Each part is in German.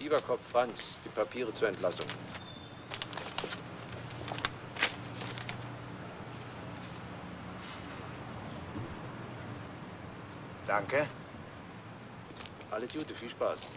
Bieberkopf Franz, die Papiere zur Entlassung. Danke. Alle Gute, viel Spaß.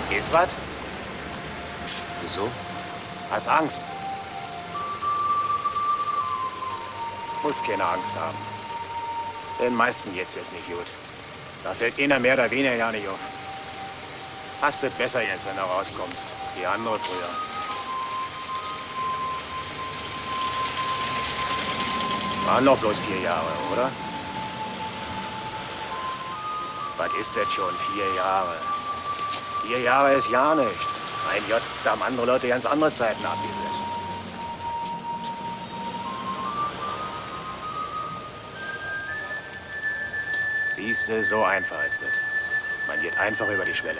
Ist was? Wieso? Hast Angst? Muss keine Angst haben. Den meisten geht's jetzt nicht gut. Da fällt einer mehr oder weniger ja nicht auf. Hast es besser jetzt, wenn du rauskommst. Die andere früher. Waren noch bloß 4 Jahre, oder? Was ist das schon? 4 Jahre. 4 Jahre ist ja nicht. Mein Gott, da haben andere Leute ganz andere Zeiten abgesessen. Siehst du, so einfach ist das. Man geht einfach über die Schwelle.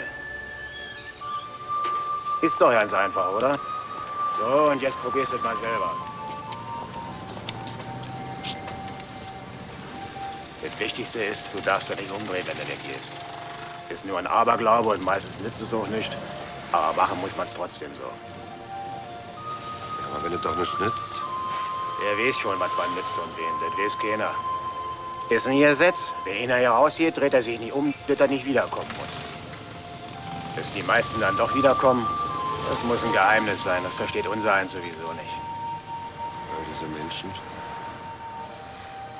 Ist doch ganz einfach, oder? So, und jetzt probierst du es mal selber. Das Wichtigste ist, du darfst ja nicht umdrehen, wenn du weggehst. Ist nur ein Aberglaube und meistens nützt es auch nicht. Aber machen muss man es trotzdem so. Ja, aber wenn es doch nicht nützt. Der weiß schon, was man nützt und wen. Das weiß keiner. Ist ein Gesetz. Wenn einer hier rausgeht, dreht er sich nicht um, dass er nicht wiederkommen muss. Dass die meisten dann doch wiederkommen, das muss ein Geheimnis sein. Das versteht unser eins sowieso nicht. Ja, diese Menschen.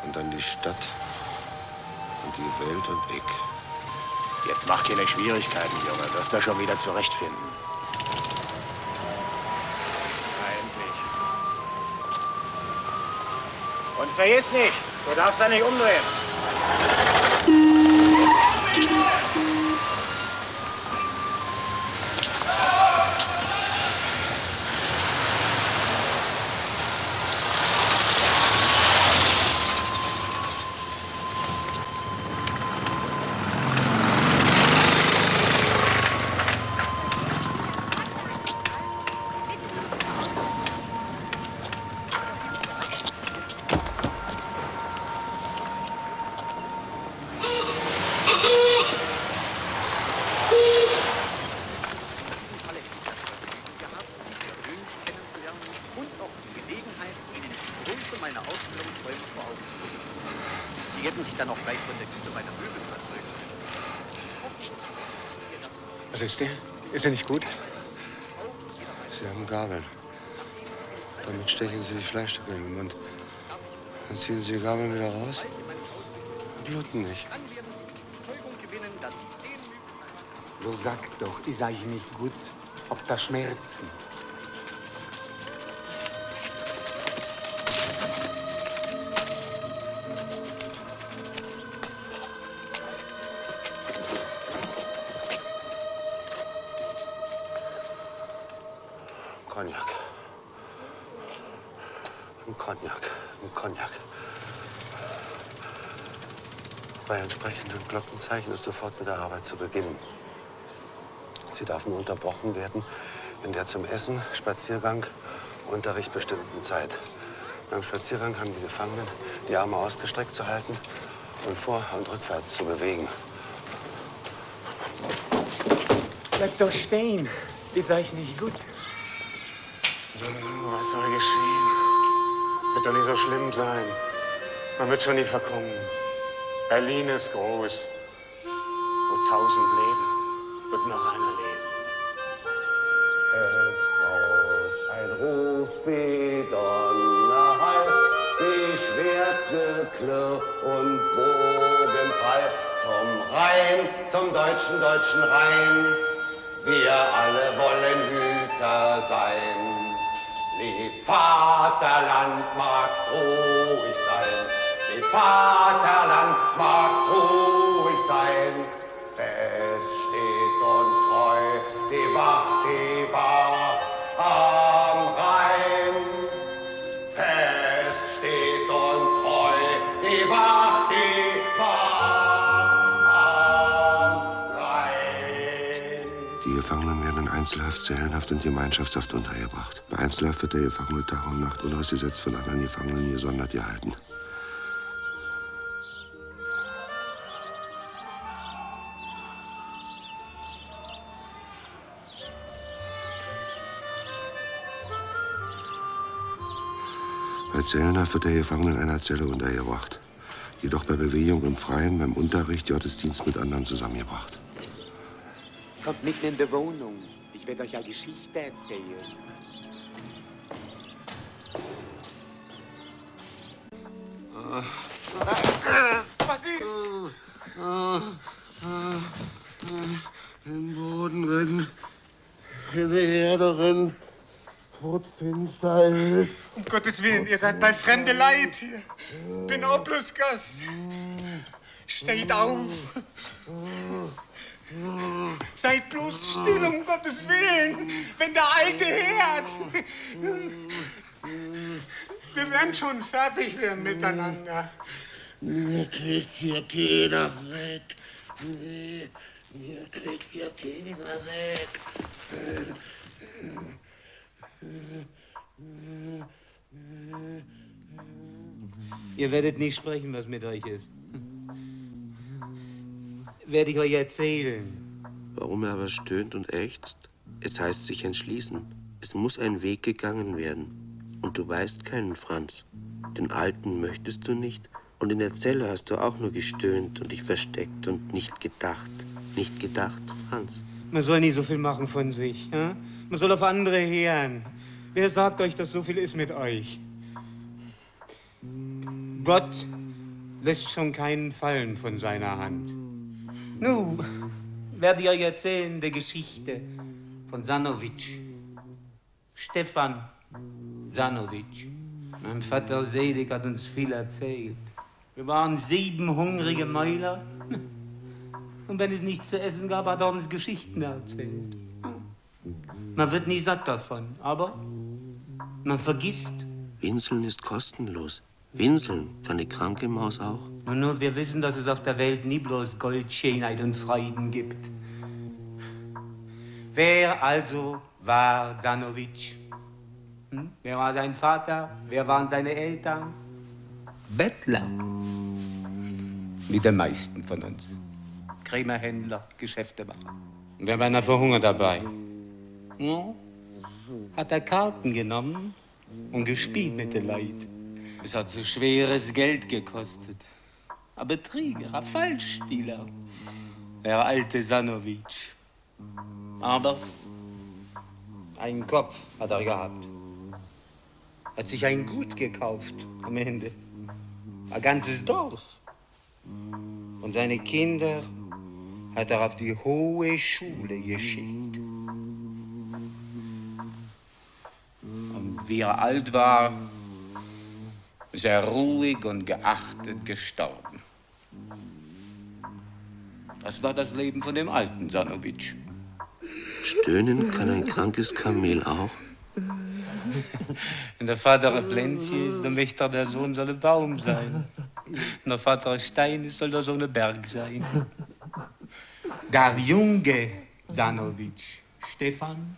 Und dann die Stadt. Und die Welt und ich. Jetzt mach keine Schwierigkeiten, Junge. Wirst du schon wieder zurechtfinden. Endlich. Und vergiss nicht, du darfst da nicht umdrehen. Was ist der? Ist er nicht gut? Sie haben Gabeln. Damit stechen Sie die Fleischstücke in den Mund. Dann ziehen Sie die Gabeln wieder raus und bluten nicht. So sagt doch, ist euch nicht gut, ob da Schmerzen. Cognac. Ein Cognac. Ein Cognac. Bei entsprechenden Glockenzeichen ist sofort mit der Arbeit zu beginnen. Sie darf nur unterbrochen werden in der zum Essen, Spaziergang, Unterricht bestimmten Zeit. Beim Spaziergang haben die Gefangenen die Arme ausgestreckt zu halten und vor- und rückwärts zu bewegen. Bleibt doch stehen. Ist euch nicht gut. Was soll geschehen? Wird doch nicht so schlimm sein. Man wird schon nie verkommen. Berlin ist groß. Wo 1000 leben, wird noch einer leben. Es aus ein Ruf wieder Geklirr und Bogenfall zum Rhein, zum deutschen Rhein. Wir alle wollen Hüter sein. Lieb Vaterland, magst ruhig sein. Lieb Vaterland, magst ruhig sein. Fest steht und treu die Wacht am Rhein. Fest steht und treu die Wacht am Rhein. Die Gefangenen werden in Einzelhaft, Zellenhaft und Gemeinschaftshaft untergebracht. Bei Einzelhaft wird der Gefangene Tag und Nacht unausgesetzt von anderen Gefangenen gesondert gehalten. Bei Zellenhaft wird der Gefangene in einer Zelle untergebracht. Jedoch bei Bewegung im Freien, beim Unterricht, Gottesdienst mit anderen zusammengebracht. Kommt mitten in die Wohnung. Ich werde euch eine Geschichte erzählen. Was ist? In den Boden rennen, in die Erde rennen, todfinster ist. Um Gottes Willen, ihr seid bei fremde Leid hier. Bin auch bloß Gast. Steht auf. Seid bloß still, um Gottes Willen, wenn der Alte hört. Wir werden schon fertig werden miteinander. Mir kriegt hier keiner weg. Nee, mir kriegt hier keiner weg. Ihr werdet nicht sprechen, was mit euch ist. Werde ich euch erzählen. Warum er aber stöhnt und ächzt? Es heißt sich entschließen. Es muss ein Weg gegangen werden. Und du weißt keinen, Franz. Den Alten möchtest du nicht. Und in der Zelle hast du auch nur gestöhnt und dich versteckt und nicht gedacht. Nicht gedacht, Franz. Man soll nicht so viel machen von sich. Ja? Man soll auf andere hören. Wer sagt euch, dass so viel ist mit euch? Gott lässt schon keinen fallen von seiner Hand. Nun werde ich euch erzählen die Geschichte von Sanowitsch. Stefan Sanowitsch. Mein Vater selig hat uns viel erzählt. Wir waren 7 hungrige Mäuler. Und wenn es nichts zu essen gab, hat er uns Geschichten erzählt. Man wird nie satt davon, aber man vergisst. Winseln ist kostenlos. Winseln kann die kranke Maus auch. Und nun, wir wissen, dass es auf der Welt nie bloß Gold, Schönheit und Freuden gibt. Wer also war Sanowitsch? Wer war sein Vater? Wer waren seine Eltern? Bettler. Wie die meisten von uns. Krämerhändler, Geschäftemacher. Und wer war einer verhungert dabei? Ja, hat er Karten genommen und gespielt mit den Leuten. Es hat so schweres Geld gekostet. Ein Betrüger, ein Falschspieler. Der alte Sanowitsch. Aber einen Kopf hat er gehabt. Hat sich ein Gut gekauft am Ende. Ein ganzes Dorf. Und seine Kinder hat er auf die hohe Schule geschickt. Und wie er alt war, ist er ruhig und geachtet gestorben. Das war das Leben von dem alten Sanowitsch. Stöhnen kann ein krankes Kamel auch. Wenn der Vater ein Pflänzchen ist, dann möchte der Sohn soll ein Baum sein. Wenn der Vater ein Stein ist, soll der Sohn ein Berg sein. Der junge Sanowitsch, Stefan,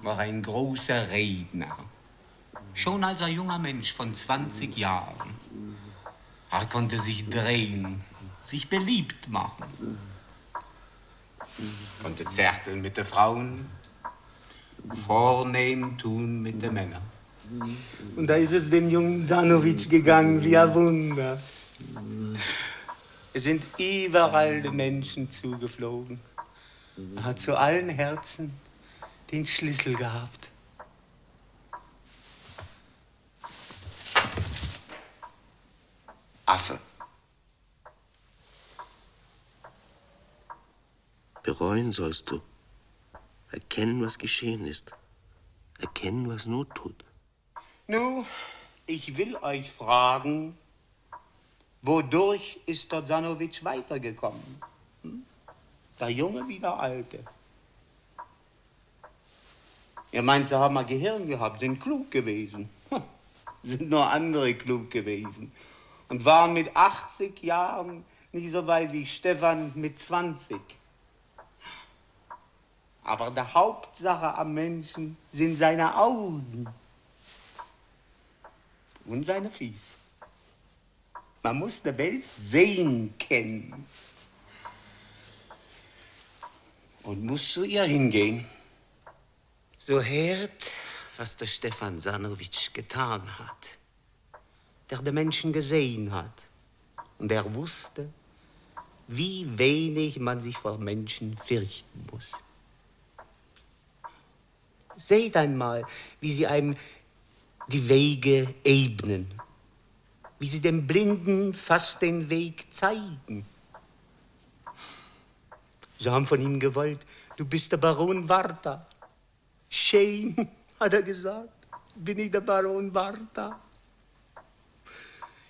war ein großer Redner. Schon als ein junger Mensch von 20 Jahren. Er konnte sich drehen, sich beliebt machen. Konnte zärteln mit den Frauen, vornehm tun mit den Männern. Und da ist es dem jungen Sanowitsch gegangen wie ein Wunder. Es sind überall die Menschen zugeflogen. Er hat zu allen Herzen den Schlüssel gehabt. Bereuen sollst du. Erkennen, was geschehen ist. Erkennen, was Not tut. Nun, ich will euch fragen, wodurch ist der Sanowitsch weitergekommen? Der Junge wie der Alte. Ihr meint, sie haben ein Gehirn gehabt, sind klug gewesen. Sind nur andere klug gewesen. Und waren mit 80 Jahren nicht so weit wie Stefan mit 20. Aber die Hauptsache am Menschen sind seine Augen und seine Füße. Man muss die Welt sehen kennen und muss zu ihr hingehen. So hört, was der Stefan Sanowitsch getan hat, der die Menschen gesehen hat. Und er wusste, wie wenig man sich vor Menschen fürchten muss. Seht einmal, wie sie einem die Wege ebnen, wie sie dem Blinden fast den Weg zeigen. Sie haben von ihm gewollt, du bist der Baron Warta. Schön, hat er gesagt, bin ich der Baron Warta.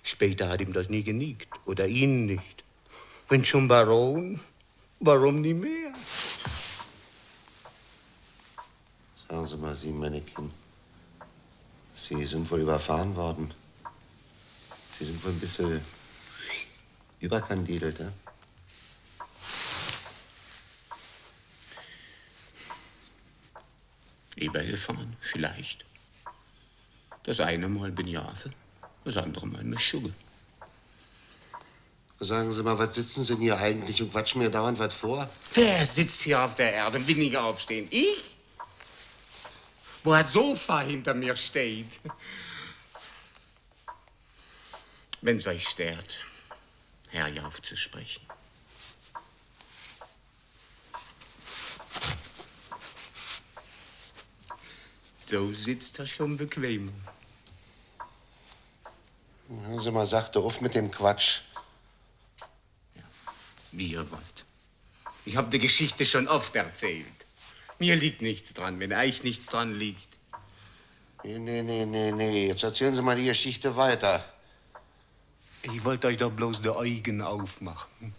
Später hat ihm das nie genügt, oder ihn nicht. Wenn schon Baron, warum nie mehr? Sagen Sie mal, Sie, Mannequin, Sie sind wohl überfahren worden. Sie sind wohl ein bisschen überkandidelt, ja? Übergefahren, vielleicht. Das eine Mal bin ich Affe, das andere Mal Mischugge. Sagen Sie mal, was sitzen Sie denn hier eigentlich und quatschen mir dauernd was vor? Wer sitzt hier auf der Erde, will nicht aufstehen? Ich? Wo ein Sofa hinter mir steht. Wenn's euch stört, Herr hier aufzusprechen. So sitzt er schon bequem. Hören Sie mal sachte auf mit dem Quatsch. Ja, wie ihr wollt. Ich habe die Geschichte schon oft erzählt. Mir liegt nichts dran, wenn euch nichts dran liegt. Nee. Jetzt erzählen Sie mal die Geschichte weiter. Ich wollte euch doch bloß die Augen aufmachen.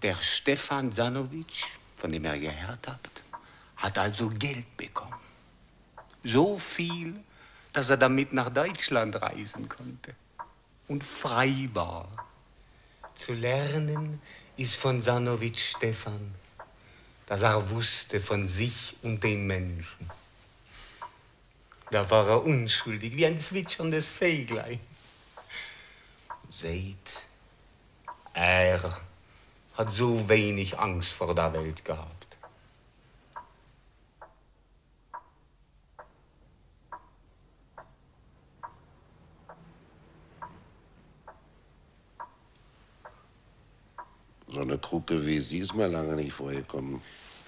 Der Stefan Sanowitsch, von dem ihr gehört habt, hat also Geld bekommen. So viel, dass er damit nach Deutschland reisen konnte und frei war. Zu lernen ist von Sanowitsch Stefan, dass er wusste von sich und den Menschen. Da war er unschuldig, wie ein zwitscherndes Vöglein. Seht, er hat so wenig Angst vor der Welt gehabt. So eine Kruke wie Sie ist mir lange nicht vorgekommen.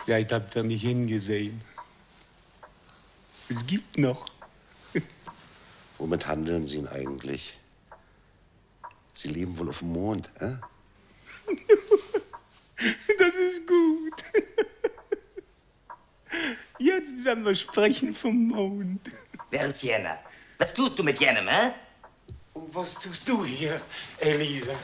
Vielleicht habt ihr nicht hingesehen. Es gibt noch. Womit handeln Sie ihn eigentlich? Sie leben wohl auf dem Mond, äh? Das ist gut. Jetzt werden wir sprechen vom Mond. Wer ist Jenner? Was tust du mit Jennem, hä? Und was tust du hier, Elisa?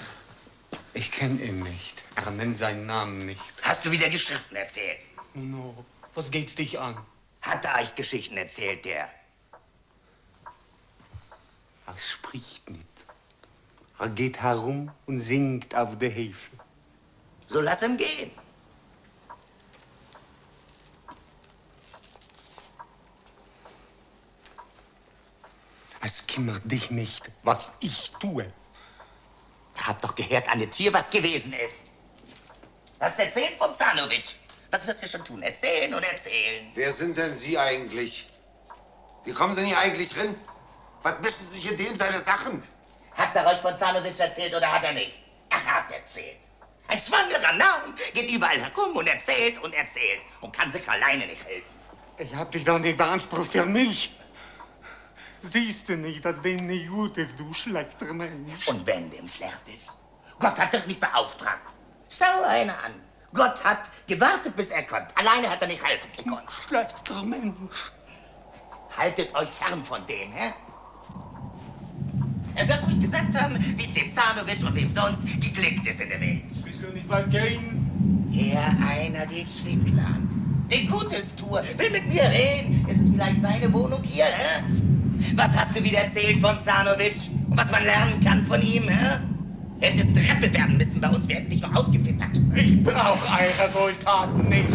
Ich kenne ihn nicht. Er nennt seinen Namen nicht. Hast du wieder Geschichten erzählt? No, was geht's dich an? Hat er euch Geschichten erzählt, der? Er spricht nicht. Er geht herum und singt auf der Hefe. So lass ihm gehen. Es kümmert dich nicht, was ich tue. Ihr habt doch gehört an der Tür, was gewesen ist. Hast erzählt vom Sanowitsch. Was wirst du schon tun? Erzählen und erzählen. Wer sind denn Sie eigentlich? Wie kommen Sie denn hier eigentlich drin? Was mischen Sie sich in dem seine Sachen? Hat er euch von Sanowitsch erzählt oder hat er nicht? Er hat erzählt. Ein schwangerer Narr geht überall herum und erzählt und kann sich alleine nicht helfen. Ich hab dich doch nicht beansprucht für mich. Siehst du nicht, dass dem nicht gut ist, du schlechter Mensch? Und wenn dem schlecht ist? Gott hat dich nicht beauftragt. Schau einer an. Gott hat gewartet, bis er kommt. Alleine hat er nicht helfen gekonnt. Schlechter Mensch. Haltet euch fern von dem, hä? Er wird euch gesagt haben, wie es dem Zanowitsch und wem sonst geklickt ist in der Welt. Willst du nicht bald gehen? Hier einer den Schwindler an. Den Gutes tue, will mit mir reden. Ist es vielleicht seine Wohnung hier, hä? Was hast du wieder erzählt von Zanowitsch? Und was man lernen kann von ihm, hä? Hättest Rappe werden müssen bei uns, wir hätten dich noch ausgefittert. Ich brauch eure Wohltaten nicht.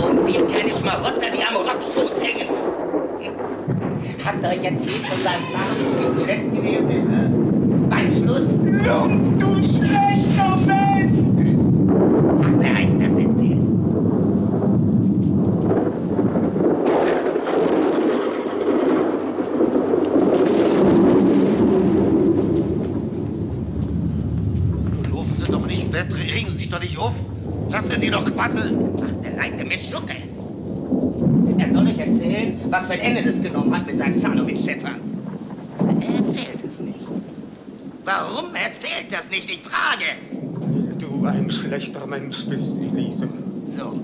Und wir keine Schmarotzer, die am Rockschoß hängen. Habt ihr euch erzählt von seinem Zanowitsch, wie es zuletzt gewesen ist, hä? Beim Schluss? Lump, du schlechter Mensch! Hat er euch das erzählt? Laufen Sie doch nicht weg, regen Sie sich doch nicht auf. Lassen Sie doch quasseln. Ach, der leite Mischschucke. Er soll euch erzählen, was für ein Ende das genommen hat mit seinem Zanowitsch, Stefan. Er erzählt es nicht. Warum erzählt das nicht? Ich frage. Du ein schlechter Mensch bist, Elise. So.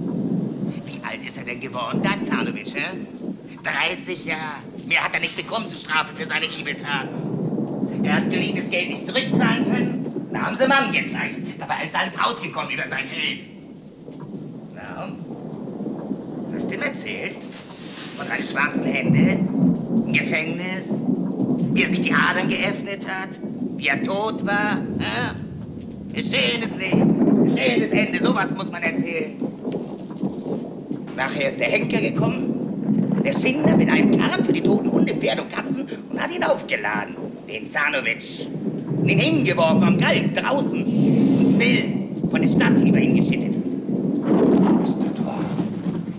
Wie alt ist er denn geworden, dein Zanowitsch, hä? 30 Jahre. Mehr hat er nicht bekommen zur Strafe für seine Übeltaten. Er hat geliehenes Geld nicht zurückzahlen können. Da haben sie Mann gezeigt. Dabei ist alles rausgekommen über seinen Helden. Na und? Hast du ihm erzählt? Von seinen schwarzen Händen? Im Gefängnis? Wie er sich die Adern geöffnet hat? Wie er tot war? Ein schönes Leben. Ein schönes Ende. Sowas muss man erzählen. Nachher ist der Henker gekommen. Der Schinder mit einem Karren für die toten Hunde, Pferde und Katzen und hat ihn aufgeladen. Den Zanowitsch. Und ihn hingeworfen am Galgen draußen. Und Müll von der Stadt über ihn geschüttet. Ist das wahr?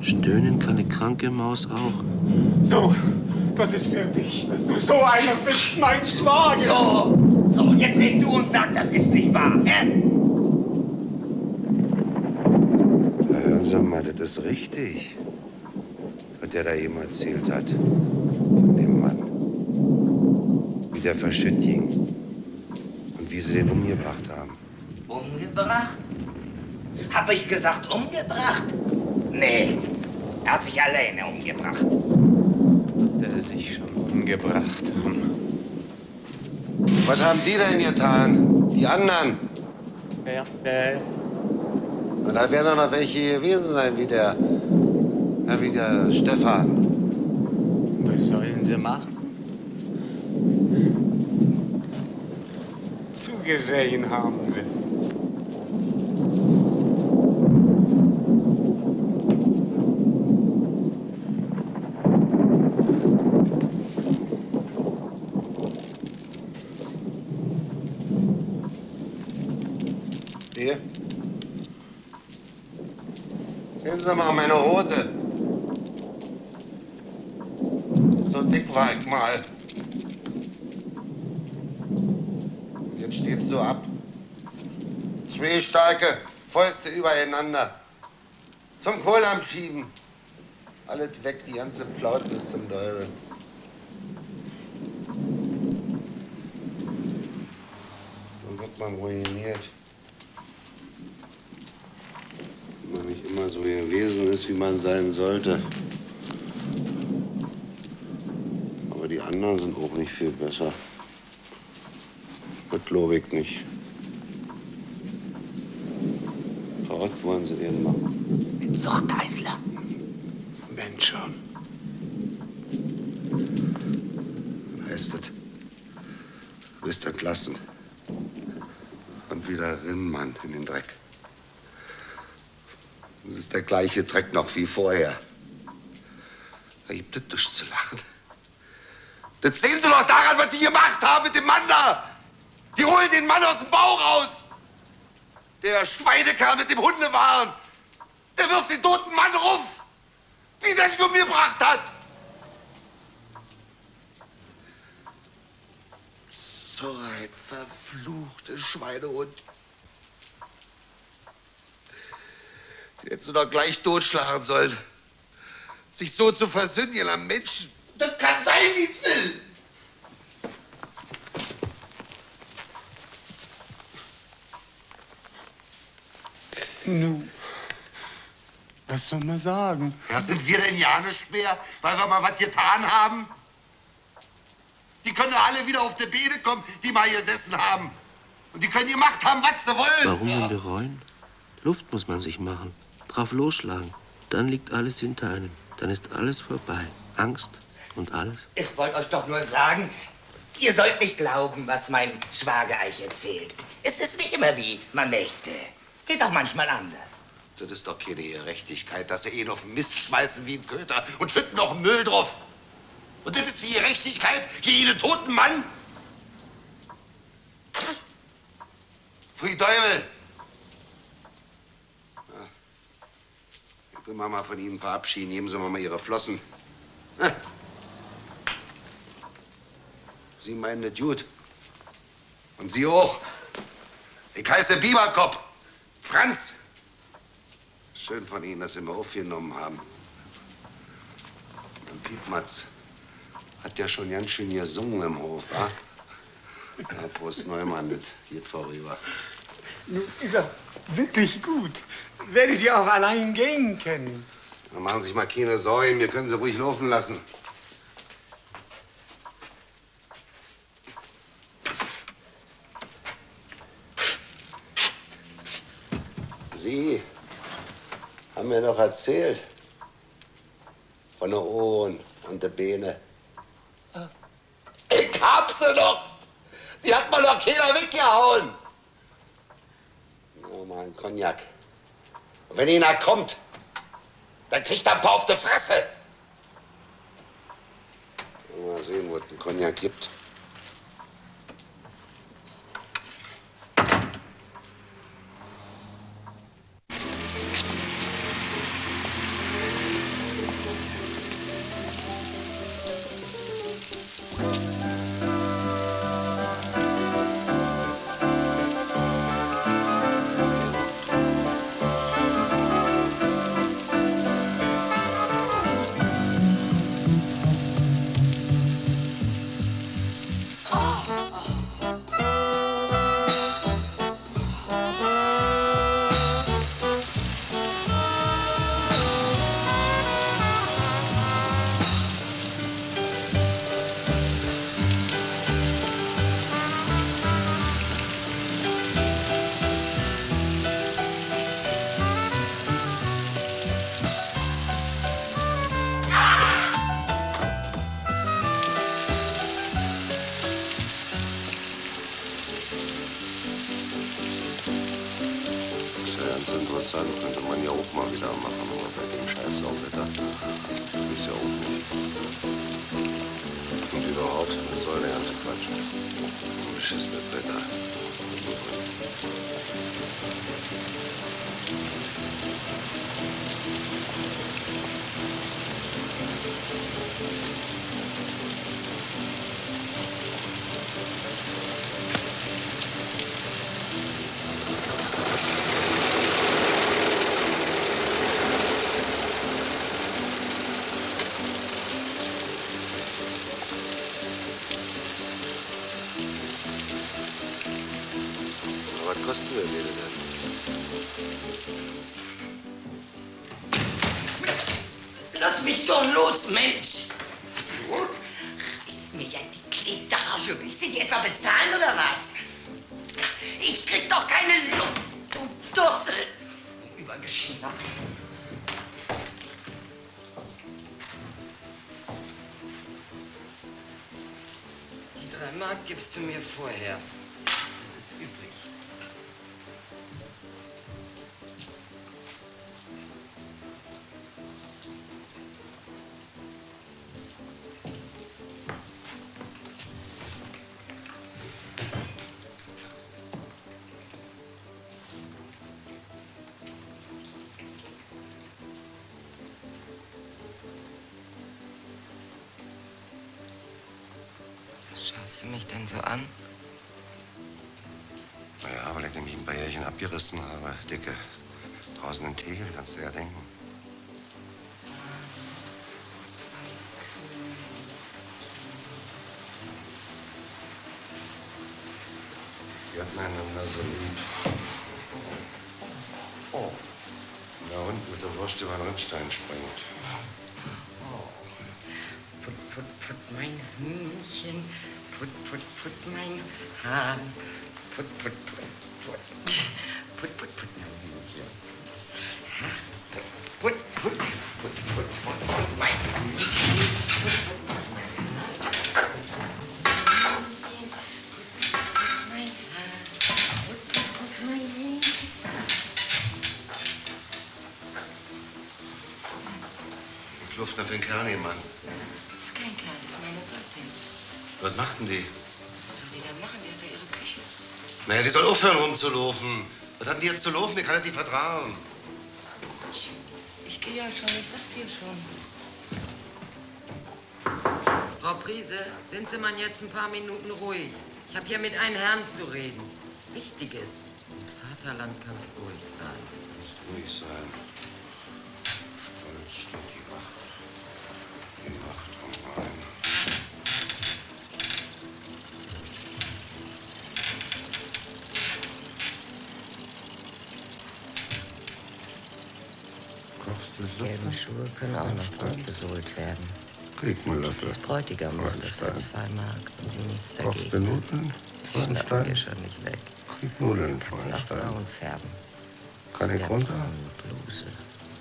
Stöhnen kann eine kranke Maus auch. So, das ist für dich, dass du so einer bist, mein Schwager. So, und jetzt red du und sag, das ist nicht wahr, hä? Hören Sie mal, das ist richtig, was der da eben erzählt hat. Von dem Mann. Wie der verschütt ging. Und wie sie den umgebracht haben. Umgebracht? Hab ich gesagt, umgebracht? Nee, er hat sich alleine umgebracht. Wird er sich schon umgebracht haben? Was haben die denn getan? Die anderen? Ja, Und da werden doch noch welche gewesen sein, wie der Stefan. was sollen sie machen? Zugesehen haben sie. Hier. Sehen Sie mal meine Hose. So dick war ich mal. Jetzt steht's so ab. Zwei starke Fäuste übereinander. Zum Kohl am Schieben. Alles weg, die ganze Plauze ist zum Teufel. So wird man ruiniert. Wenn man nicht immer so gewesen ist, wie man sein sollte. Aber die anderen sind auch nicht viel besser. Das glaube ich nicht. Verrückt wollen sie den machen. Mit Zuchtheißler. Mensch schon. Heißt es, du bist entlassen. Und wieder Rinnmann in den Dreck. Das ist der gleiche Dreck noch wie vorher. Da gibt es nichts zu lachen. Das sehen Sie doch daran, was die gemacht haben mit dem Mann da. Die holen den Mann aus dem Bau raus. Der Schweinekerl mit dem Hundewahn. Der wirft den toten Mann ruf, wie der sich umgebracht hat. So ein verfluchter Schweinehund. Die hätten sie doch gleich totschlagen sollen. Sich so zu versündigen am Menschen, das kann sein, wie es will. Nu, was soll man sagen? Ja, sind wir denn ja nicht mehr, weil wir mal was getan haben? Die können doch alle wieder auf die Beine kommen, die mal gesessen haben. Und die können gemacht haben, was sie wollen. Warum denn bereuen? Luft muss man sich machen. Drauf losschlagen. Dann liegt alles hinter einem. Dann ist alles vorbei. Angst und alles. Ich wollte euch doch nur sagen, ihr sollt nicht glauben, was mein Schwager euch erzählt. Es ist nicht immer wie man möchte. Geht auch manchmal anders. Das ist doch keine Gerechtigkeit, dass sie ihn auf den Mist schmeißen wie ein Köter und schütten noch Müll drauf. Und das ist die Gerechtigkeit gegen einen toten Mann? Pfui Teufel! Ja. Ich will mal von Ihnen verabschieden. Geben Sie mir mal Ihre Flossen. Ja. Sie meinen das gut. Und Sie auch. Ich heiße Biberkopf. Franz. Schön von Ihnen, dass Sie mir aufgenommen haben. Mein Piepmatz hat ja schon ganz schön gesungen im Hof, wa? Ja, Prost Neumann, das geht vorüber. Nun ist er wirklich gut. Werdet ihr auch allein gehen können? Dann machen Sie sich mal keine Sorgen, wir können Sie ruhig laufen lassen. Sie haben mir noch erzählt von der Ohren und der Beine. Ich hab sie doch! Die hat man doch keiner weggehauen! Nur mal ein Cognac. Und wenn einer kommt, dann kriegt er ein paar auf die Fresse. Mal sehen, wo es einen Cognac gibt. Interessant, könnte man ja auch mal wieder machen, aber bei dem scheiß Sauwetter ist ja auch nicht. Und überhaupt, was soll der ganze Quatsch? Beschissenes Wetter. Was kostet mir denn? Lass mich doch los, Mensch! So, reißt mir ja die Kletage. Willst du die etwa bezahlen, oder was? Ich krieg doch keine Luft, du Dussel! Übergeschnappt. Die 3 Mark gibst du mir vorher. Das ist übrig. Schaust du mich denn so an? Naja, weil ich nämlich ein paar Jährchen abgerissen habe. Dicke, draußen in Tegel, kannst du ja denken. Wir hatten einander so lieb. Oh. mit der Wurst über den Rindstein springt. Oh. Put, put, put mein Hühnchen. Put, put, put mein Hahn. Put, put, put, put. Put, put, put mein Hühnchen. Put, put, put, put, put, put mein Hühnchen. Put, put, put mein Hahn. Hühnchen. Put, put, put mein Hahn. Put, put, put mein Hühnchen. Die Kluftner für den Kerni, Mann. Das ist kein Kerl, das ist meine Wirtin. Was machten die? Was soll die denn machen? Die hat ja ihre Küche. Naja, die soll aufhören rumzulaufen. Was hatten die jetzt zu laufen? Die kann nicht vertrauen. Ich gehe ja schon, ich sag's hier schon. Frau Priese, sind Sie mal jetzt ein paar Minuten ruhig? Ich habe hier mit einem Herrn zu reden. Wichtiges. Im Vaterland kannst ruhig sein. Kannst ruhig sein. Stolz steht die Wacht. Die Wacht am Rhein. Gelbe Schuhe können auch noch gut besohlt werden. Krieg einen Löffel. Das Bräutigam macht das für 2 Mark, wenn sie nichts dagegen Brauchst du Nudeln, Ich schnapp Fräulein? hier schon nicht weg. Krieg Nudeln, Kannst sie auch Fräulein. braun färben. Kann ich runter? Bluse.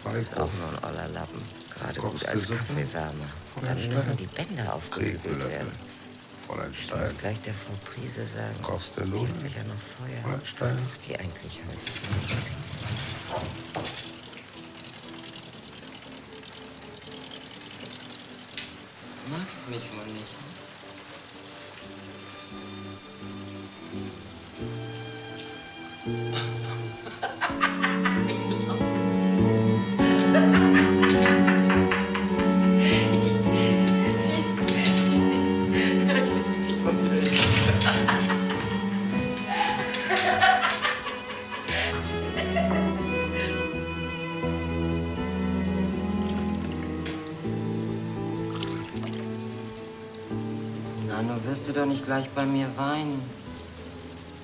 Fall ich Ist auch auf? nur ein oller Lappen. Gerade Kochst gut du als Suppe? Kaffeewärmer. Fräulein Dann Stein? müssen die Bänder Krieg aufgebügelt einen Löffel. werden. Fräulein Ich muss Stein. gleich der Frau Priese sagen. Brauchst du Die Nudeln? hat sicher noch Feuer. Fräulein Was Stein? kocht die eigentlich heute? Du magst mich wohl nicht, ne? Na, nun wirst du doch nicht gleich bei mir weinen.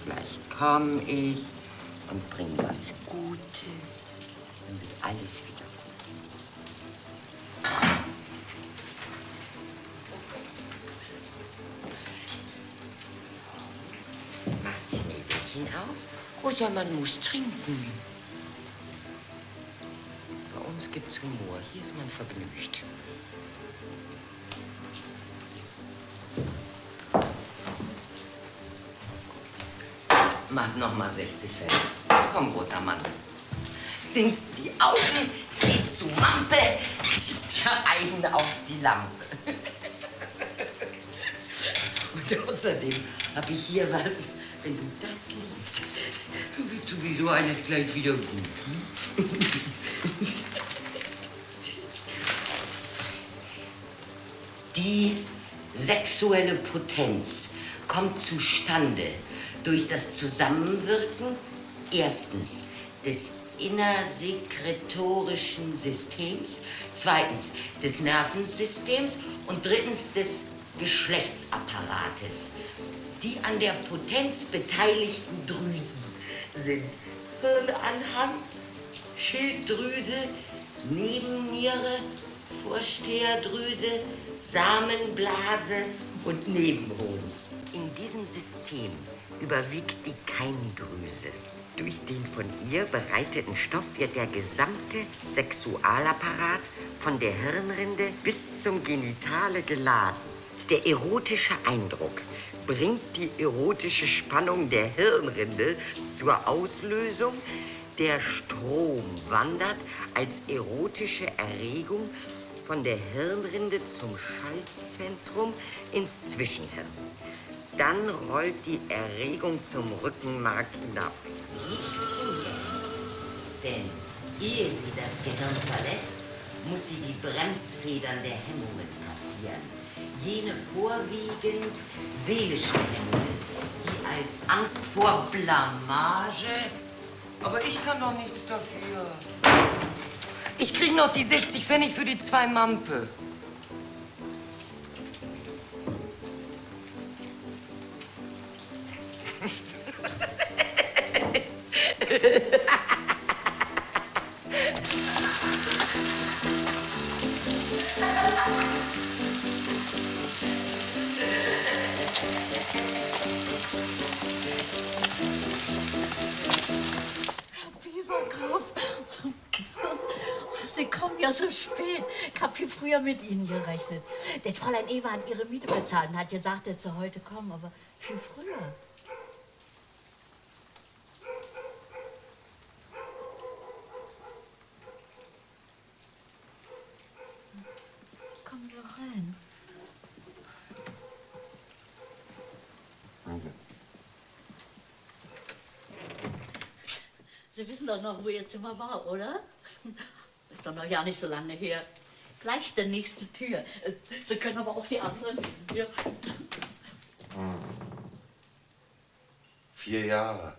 Gleich komm ich und bring was Gutes. Dann wird alles wieder gut. Mach das Nägelchen auf. Oder man muss trinken. Bei uns gibt's Humor. Hier ist man vergnügt. Mach noch mal 60 Fälle. Komm, großer Mann. Sind's die Augen, geh zu Mampe, schießt dir einen auf die Lampe. Und außerdem hab ich hier was, wenn du das liest, wird sowieso alles gleich wieder gut. Die sexuelle Potenz kommt zustande durch das Zusammenwirken erstens des innersekretorischen Systems, zweitens des Nervensystems und drittens des Geschlechtsapparates. Die an der Potenz beteiligten Drüsen sind Hirnanhang, Schilddrüse, Nebenniere, Vorsteherdrüse, Samenblase und Nebenhoden. In diesem System überwiegt die Keimdrüse. Durch den von ihr bereiteten Stoff wird der gesamte Sexualapparat von der Hirnrinde bis zum Genitale geladen. Der erotische Eindruck bringt die erotische Spannung der Hirnrinde zur Auslösung. Der Strom wandert als erotische Erregung von der Hirnrinde zum Schaltzentrum ins Zwischenhirn. Dann rollt die Erregung zum Rückenmark hinab. Nicht unbedingt. Denn ehe sie das Gehirn verlässt, muss sie die Bremsfedern der Hemmungen passieren. Jene vorwiegend seelischen Hemmungen, die als Angst vor Blamage. Aber ich kann doch nichts dafür. Ich krieg noch die 60 Pfennig für die 2 Mampe. Sie kommen ja so spät. Ich hab viel früher mit Ihnen gerechnet. Das Fräulein Eva hat ihre Miete bezahlt und hat gesagt, dass sie heute kommen, aber viel früher. Kommen Sie rein. Danke. Sie wissen doch noch, wo Ihr Zimmer war, oder? Ist doch noch gar nicht so lange her. Gleich der nächste Tür. Sie können aber auch die anderen nehmen. Ja. 4 Jahre.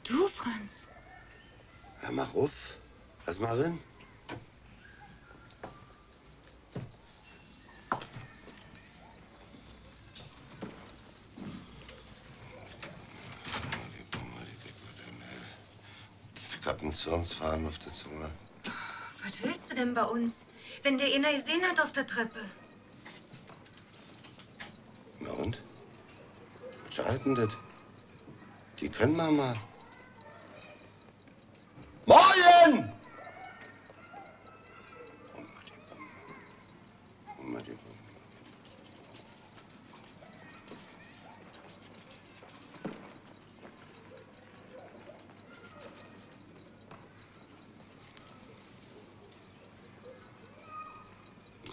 Du, Franz? Ja, mach auf. Lass mal rein. Ich hab einen Zornsfaden auf der Zunge. Was willst du denn bei uns, wenn der einer gesehen hat auf der Treppe? Na und? Was schadet denn das? Die können Mama. Morgen!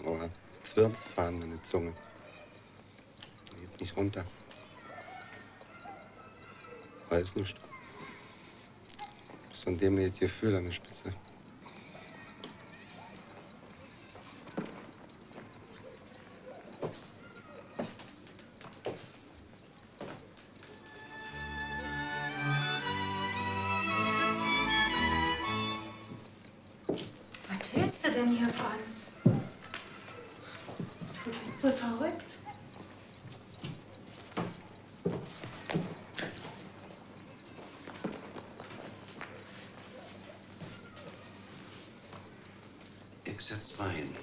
Oh, Zwirnsfaden an der Zunge. Geht nicht runter. Weiß nicht. Bis an dem das Gefühl an der Spitze. Was willst du denn hier, Franz? Du bist wohl verrückt. Ich setz mal hin.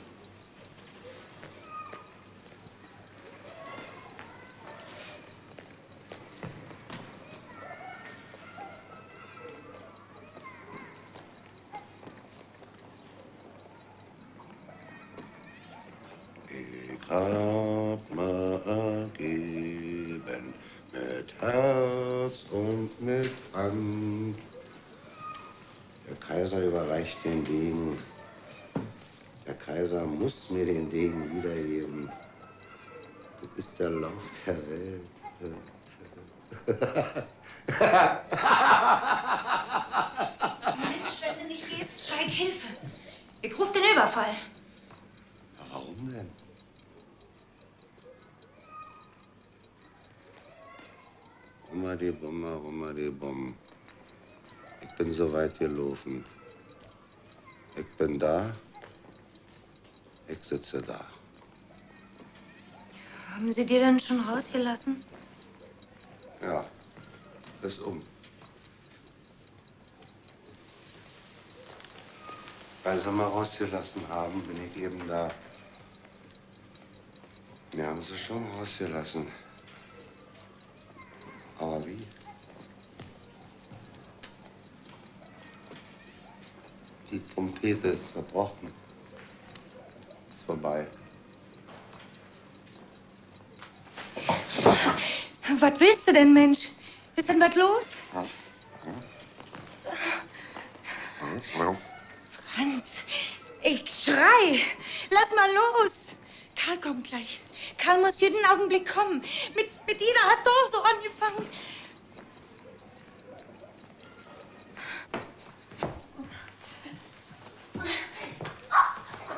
Ich hab mal gegeben mit Herz und mit Hand. Der Kaiser überreicht den Degen. Der Kaiser muss mir den Degen wiedergeben. Das ist der Lauf der Welt. Mensch, wenn du nicht gehst, schrei Hilfe. Ich ruf den Überfall. Ja, warum denn? Rummadibum. Ich bin so weit gelaufen. Ich bin da. Ich sitze da. Haben Sie dir denn schon rausgelassen? Ja, ist um. Weil sie mal rausgelassen haben, bin ich eben da. Wir haben sie schon rausgelassen. Aber wie? Die Trompete ist zerbrochen. Ist vorbei. Was willst du denn, Mensch? Ist denn was los? Franz, ich schrei. Lass mal los. Karl kommt gleich. Karl muss jeden Augenblick kommen. Mit Ida hast du auch so angefangen.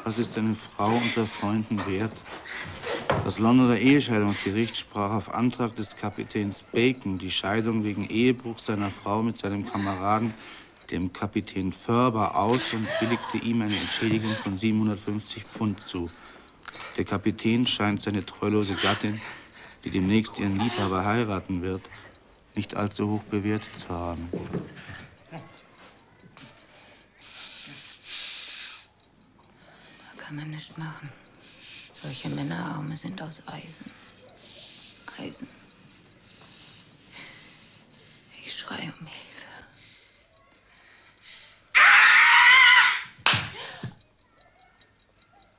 Was ist eine Frau unter Freunden wert? Das Londoner Ehescheidungsgericht sprach auf Antrag des Kapitäns Bacon die Scheidung wegen Ehebruch seiner Frau mit seinem Kameraden, dem Kapitän Förber, aus und billigte ihm eine Entschädigung von 750 Pfund zu. Der Kapitän scheint seine treulose Gattin, die demnächst ihren Liebhaber heiraten wird, nicht allzu hoch bewertet zu haben. Da kann man nichts machen. Solche Männerarme sind aus Eisen. Eisen. Ich schreie um Hilfe.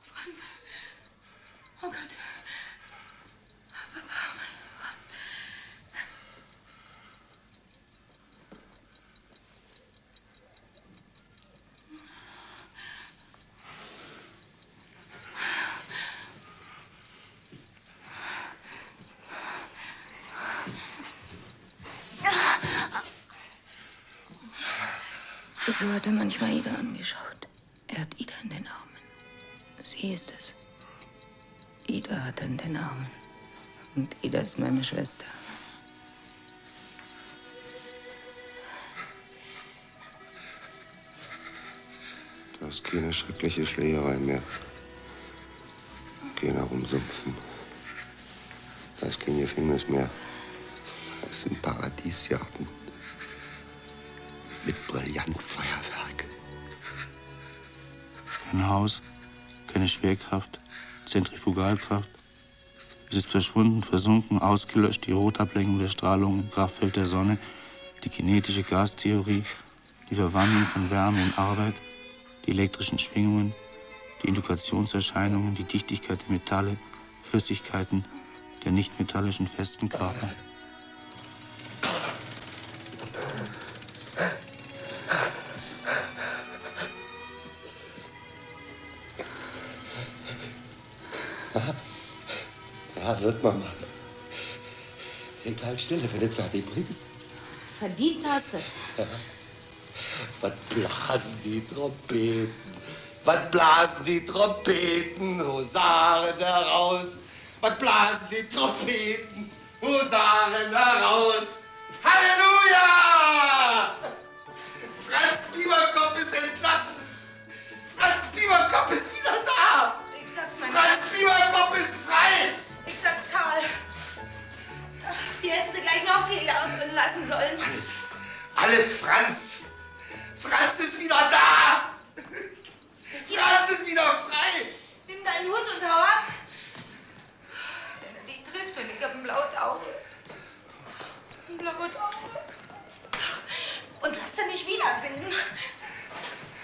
Franz. Oh Gott. So hat er manchmal Ida angeschaut. Er hat Ida in den Armen. Sie ist es. Ida hat er in den Armen. Und Ida ist meine Schwester. Da ist keine schreckliche Schlägerei mehr. Keiner rumsumpfen. Da ist kein Gefängnis mehr. Das sind Paradiesgarten. Mit Brillantfeuerwerk. Kein Haus, keine Schwerkraft, Zentrifugalkraft. Es ist verschwunden, versunken, ausgelöscht, die Rotablenkung der Strahlung im Kraftfeld der Sonne, die kinetische Gastheorie, die Verwandlung von Wärme in Arbeit, die elektrischen Schwingungen, die Induktionserscheinungen, die Dichtigkeit der Metalle, Flüssigkeiten, der nichtmetallischen festen Körper. Ja, wird man mal. Egal, Stille, wenn du fertig bringst. Verdient hast du. Ja. Was blasen die Trompeten? Was blasen die Trompeten? Husaren heraus! Was blasen die Trompeten? Husaren heraus! Halleluja! Franz Bieberkopf ist entlassen! Franz Bieberkopf ist wieder da! Ich sag's mal. Franz Bieberkopf ist frei! Ich sag's Karl. Die hätten sie gleich noch viel drin lassen sollen. Alles Franz! Franz ist wieder da! Franz ist wieder frei! Nimm deinen Hut und hau ab. Wenn er dich trifft und ich hab ein blaues Auge. Ein blaues Auge. Und lass ihn nicht wiedersehen.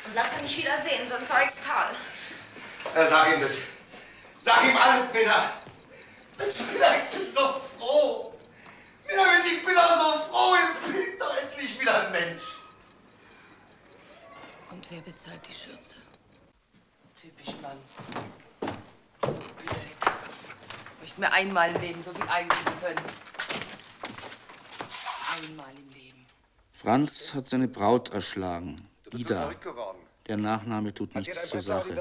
Und lass ihn nicht wiedersehen, sonst zeig's Karl. Ja, sag ihm das. Sag ihm alles, Männer. Ich bin so froh. Männer, Mensch, ich bin doch so froh. Jetzt bin ich doch endlich wieder ein Mensch. Und wer bezahlt die Schürze? Typisch Mann. So blöd. Möchte mir einmal im Leben so viel eingeben können. Einmal im Leben. Franz hat seine Braut erschlagen, Ida, Der Nachname tut nichts zur Sache.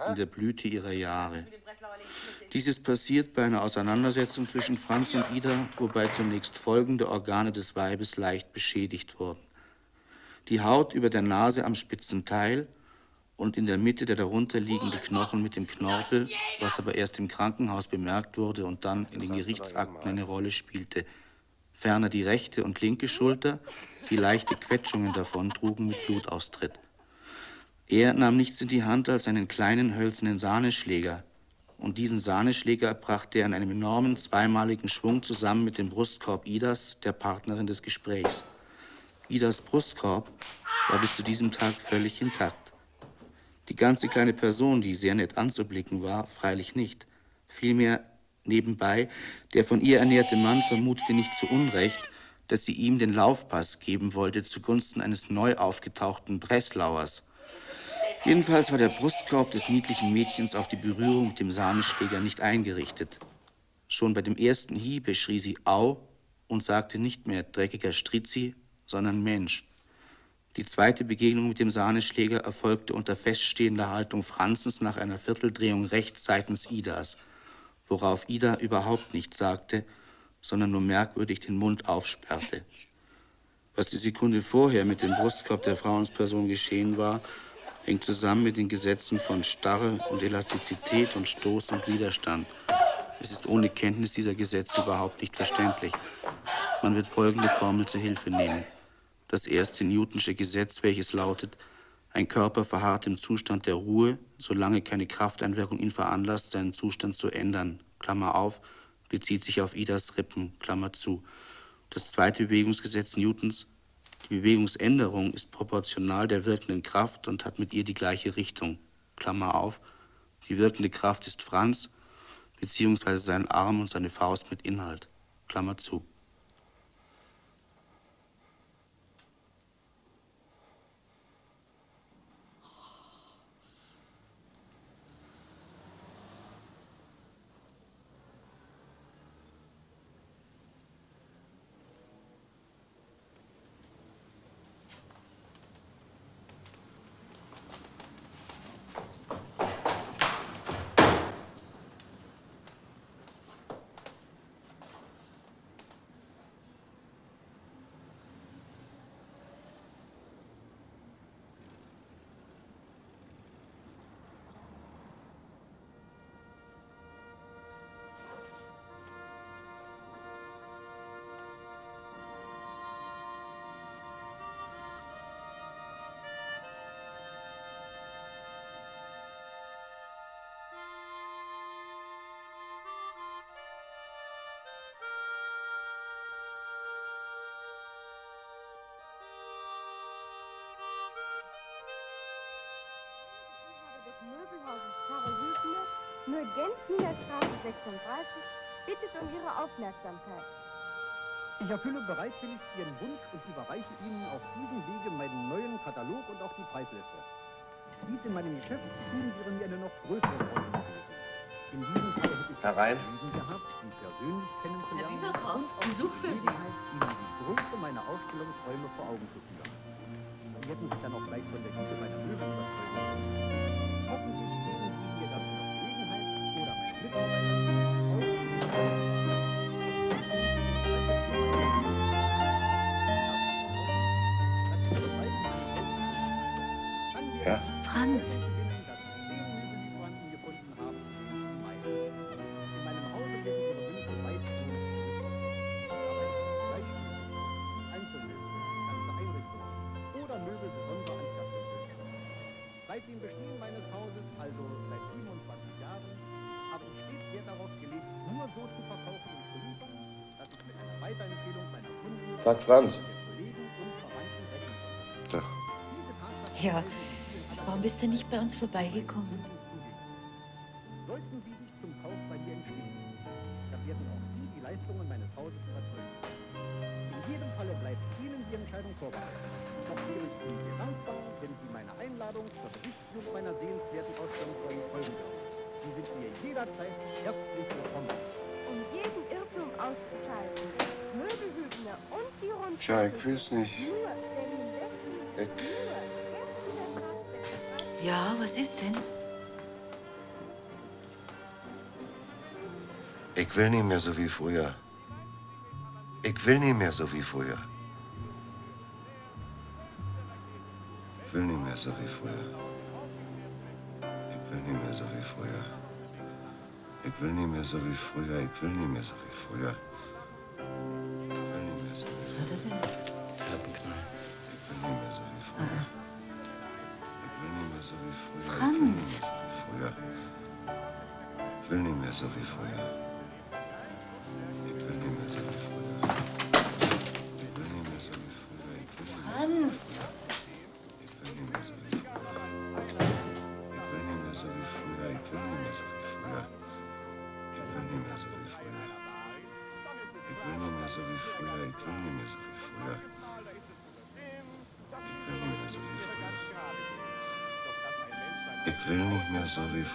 In der Blüte ihrer Jahre. Dies ist passiert bei einer Auseinandersetzung zwischen Franz und Ida, wobei zunächst folgende Organe des Weibes leicht beschädigt wurden. Die Haut über der Nase am spitzen Teil und in der Mitte der darunter liegende Knochen mit dem Knorpel, was aber erst im Krankenhaus bemerkt wurde und dann in den Gerichtsakten eine Rolle spielte. Ferner die rechte und linke Schulter, die leichte Quetschungen davon trugen mit Blutaustritt. Er nahm nichts in die Hand als einen kleinen hölzernen Sahneschläger. Und diesen Sahneschläger brachte er in einem enormen zweimaligen Schwung zusammen mit dem Brustkorb Idas, der Partnerin des Gesprächs. Idas Brustkorb war bis zu diesem Tag völlig intakt. Die ganze kleine Person, die sehr nett anzublicken war, freilich nicht. Vielmehr nebenbei, der von ihr ernährte Mann vermutete nicht zu Unrecht, dass sie ihm den Laufpass geben wollte zugunsten eines neu aufgetauchten Breslauers. Jedenfalls war der Brustkorb des niedlichen Mädchens auf die Berührung mit dem Sahneschläger nicht eingerichtet. Schon bei dem ersten Hiebe schrie sie Au und sagte nicht mehr dreckiger Strizzi, sondern Mensch. Die zweite Begegnung mit dem Sahneschläger erfolgte unter feststehender Haltung Franzens nach einer Vierteldrehung rechts seitens Idas, worauf Ida überhaupt nichts sagte, sondern nur merkwürdig den Mund aufsperrte. Was die Sekunde vorher mit dem Brustkorb der Frauensperson geschehen war, hängt zusammen mit den Gesetzen von Starre und Elastizität und Stoß und Widerstand. Es ist ohne Kenntnis dieser Gesetze überhaupt nicht verständlich. Man wird folgende Formel zur Hilfe nehmen. Das erste Newtonsche Gesetz, welches lautet, ein Körper verharrt im Zustand der Ruhe, solange keine Krafteinwirkung ihn veranlasst, seinen Zustand zu ändern, Klammer auf, bezieht sich auf Idas Rippen, Klammer zu. Das zweite Bewegungsgesetz Newtons, die Bewegungsänderung ist proportional der wirkenden Kraft und hat mit ihr die gleiche Richtung, Klammer auf. Die wirkende Kraft ist Franz, beziehungsweise sein Arm und seine Faust mit Inhalt, Klammer zu. Neu-Genzlinger Straße 36 bittet um Ihre Aufmerksamkeit. Ich erfülle bereitwillig Ihren Wunsch und überreiche Ihnen auf diesem Wege meinen neuen Katalog und auch die Preisliste. Dies in meinem Geschäft wäre mir eine noch größere Freude gewesen. In diesem Fall hätte ich Herein. gehabt, Sie persönlich kennenzulernen. Herr Bieberkopf, Besuch für Sie. Ihnen die Größe meiner Ausstellungsräume vor Augen zu führen. Sie hätten sich dann auch gleich von der Güte meiner Möbel überzeugen. Hoffentlich geben Sie mir dazu noch Gelegenheit oder mein Mitarbeiter. Ja? Franz. Seit dem Bestehen meines Hauses, also seit 27 Jahren, habe ich stets Wert darauf gelegt, nur so zu verkaufen und zu liefern, dass ich mit einer Weiterempfehlung meiner Kunden, Tag, Franz. Kollegen und Verwandten rechnen konnte. Tag. Ja, warum bist du nicht bei uns vorbeigekommen? Sollten Sie sich zum Kauf bei mir entschließen, dann werden auch Sie die Leistungen meines Hauses überzeugen. In jedem Falle bleibt Ihnen die Entscheidung vorbehalten. Doch wäre ich Ihnen sehr dankbar, wenn Sie meine Einladung zur Besichtigung meiner sehenswerten Ausstellungsräume folgen würden. Sie sind mir jederzeit herzlich willkommen. Um jeden Irrtum auszuschalten, Möbelhübner und die Rundfahrt. Tja, ich weiß nicht. Nur Berlin Westen, Ich- nur Gänzlinger Straße 36. Ja, was ist denn? Ich will nicht mehr so wie früher. Ich will nicht mehr so wie früher. Ich will nicht mehr so wie früher. Ich will nicht mehr so wie früher. Ich will nicht mehr so wie früher. Ich will nicht mehr so wie früher. Ich will nicht mehr so wie früher. Was hat er denn? Der hat einen Knall. Ich will nicht mehr so wie früher. Ich will nicht mehr so wie früher. Franz. Ich will nicht mehr so wie früher. Ich will nicht mehr so wie früher. Ich will nicht mehr so wie früher. Ich will Franz. Ich will nicht mehr so wie früher. Ich will nicht mehr so wie früher. Ich will nicht mehr so wie früher. Ich will nicht mehr so wie früher. Ich will nicht mehr so wie früher. Ich will nicht mehr so wie früher. Ich will nicht mehr so wie früher. Ich will nicht mehr so wie früher.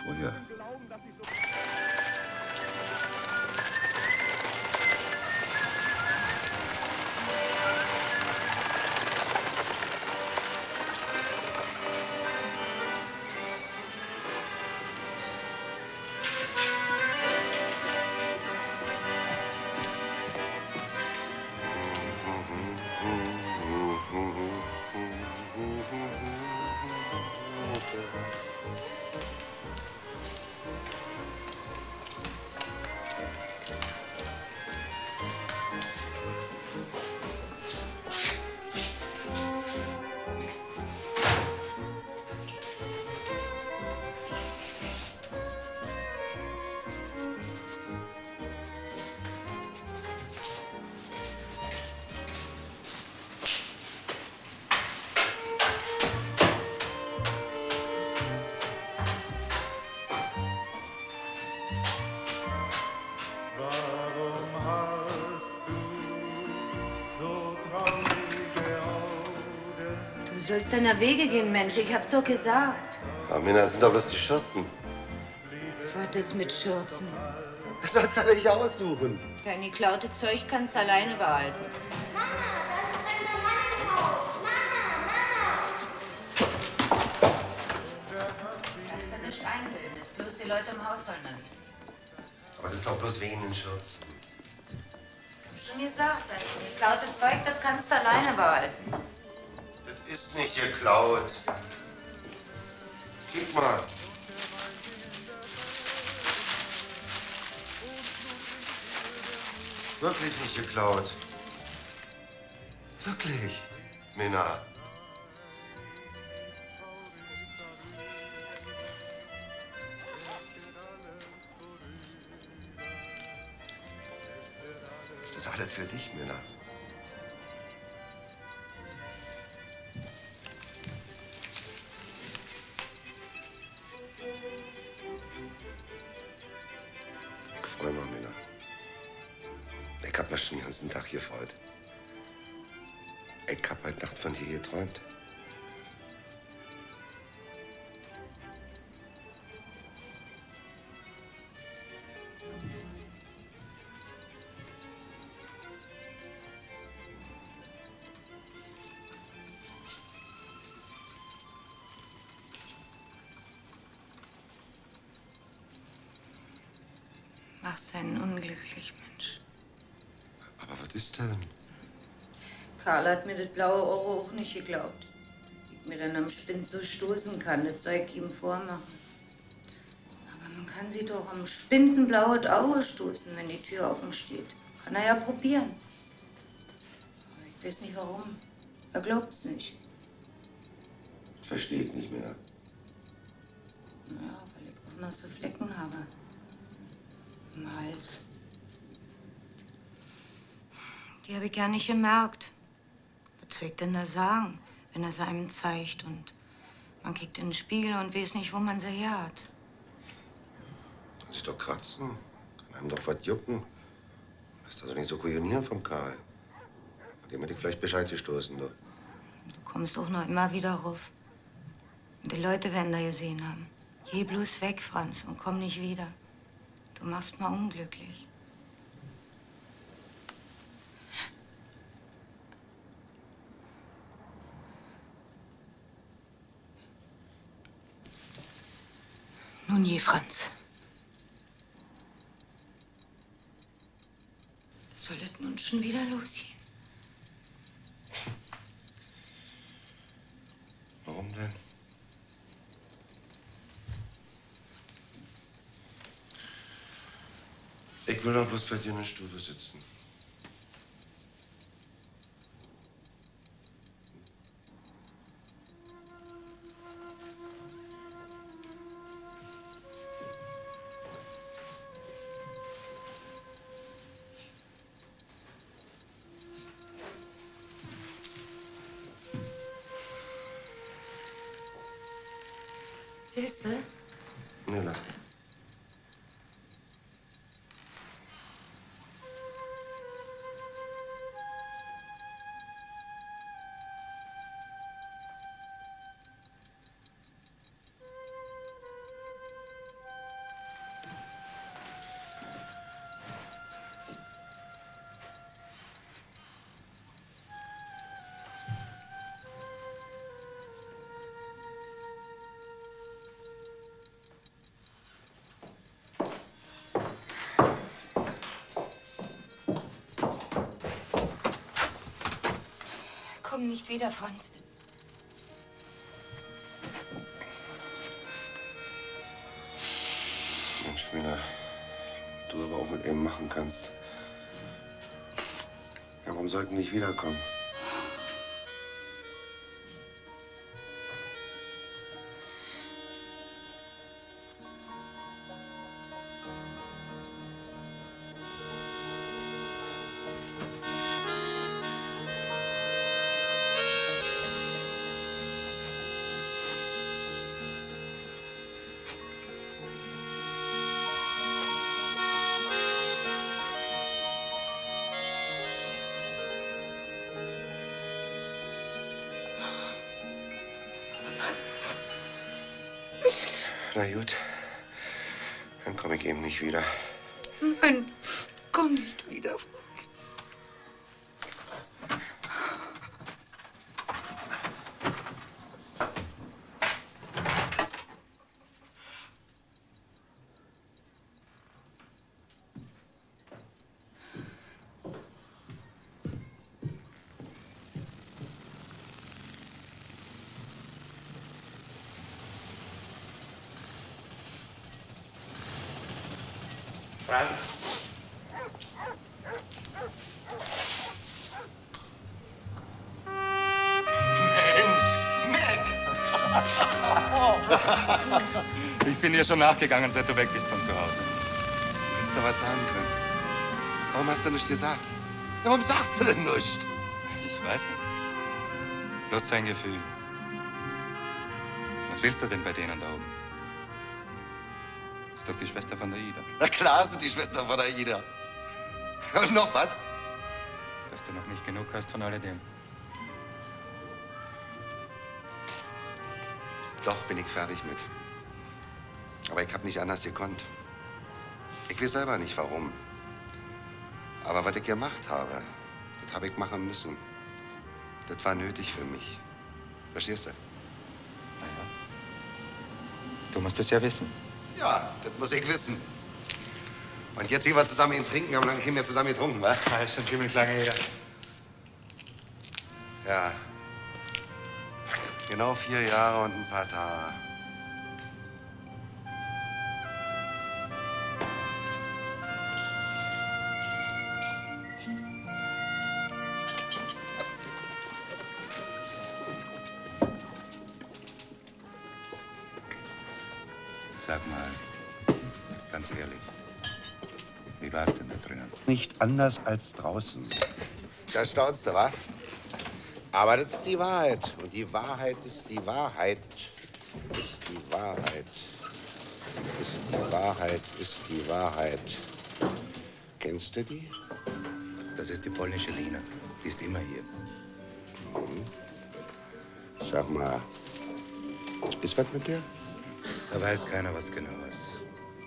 Du sollst deiner Wege gehen, Mensch. Ich hab's doch gesagt. Aber Minna, das sind doch bloß die Schürzen. Was ist mit Schürzen? Das sollst du doch nicht aussuchen. Dein geklaute Zeug kannst du alleine behalten. Kannst du nicht einbilden. Das bloß die Leute im Haus sollen da nicht sehen. Aber das ist doch bloß wegen den Schürzen. Ich hab schon gesagt, dein geklaute Zeug, das kannst du alleine behalten. Das ist nicht geklaut. Guck mal. Wirklich nicht geklaut. Wirklich, Minna. Das ist alles für dich, Minna. Ich freue mich, Minna. Ich hab mich schon den ganzen Tag gefreut. Ich hab heute Nacht von dir geträumt. Machst einen unglücklich, Mensch. Aber was ist denn? Karl hat mir das blaue Ohr auch nicht geglaubt. Wie ich mir dann am Spind so stoßen kann, das soll ich ihm vormachen. Aber man kann sie doch am Spind ein blaues Auge stoßen, wenn die Tür offen steht. Kann er ja probieren. Aber ich weiß nicht warum. Er glaubt's nicht. Verstehe ich nicht, Minna. Ja, weil ich auch noch so Flecken habe. Im Hals. Die habe ich gar nicht gemerkt. Was soll ich denn da sagen, wenn er sie einem zeigt und man kickt in den Spiegel und weiß nicht, wo man sie her hat? Kann sich doch kratzen. Kann einem doch was jucken. Lass also nicht so kujonieren vom Karl. Hat dem hätte ich vielleicht Bescheid gestoßen, du. Du kommst auch noch immer wieder rauf. Und die Leute werden da gesehen haben. Geh bloß weg, Franz, und komm nicht wieder. Du machst mal unglücklich. Nun je, Franz. Soll es nun schon wieder losgehen? Warum denn? Ich will doch bloß bei dir in der Stube sitzen. Willst du? Nee, lass. Komm nicht wieder, Franz. Mensch, Mila, du aber auch mit ihm machen kannst. Ja, warum sollten nicht wiederkommen? Na gut, dann komme ich eben nicht wieder. Nein, komm nicht wieder. Franz? Ich bin dir schon nachgegangen, seit du weg bist von zu Hause. Du hättest doch was sagen können. Warum hast du nicht gesagt? Warum sagst du denn nicht? Ich weiß nicht. Bloß so ein Gefühl. Was willst du denn bei denen da oben? Ist doch die Schwester von der Ida. Na klar sind die Schwester von der Ida. Und noch was? Dass du noch nicht genug hast von alledem. Doch, bin ich fertig mit. Aber ich habe nicht anders gekonnt. Ich weiß selber nicht, warum. Aber was ich gemacht habe, das habe ich machen müssen. Das war nötig für mich. Verstehst du? Naja. Du musst es ja wissen. Ja, das muss ich wissen. Und jetzt gehen wir zusammen ihn trinken. Haben lange nicht mehr zusammen getrunken, wa? Ja, ist schon ziemlich lange her. Ja. Genau 4 Jahre und ein paar Tage. Sag mal, ganz ehrlich, wie war es denn da drinnen? Nicht anders als draußen. Da staunst du, wa? Aber das ist die Wahrheit. Und die Wahrheit ist die Wahrheit. Ist die Wahrheit. Ist die Wahrheit. Ist die Wahrheit. Kennst du die? Das ist die polnische Lina. Die ist immer hier. Mhm. Sag mal, ist was mit der? Da weiß keiner, was genau ist.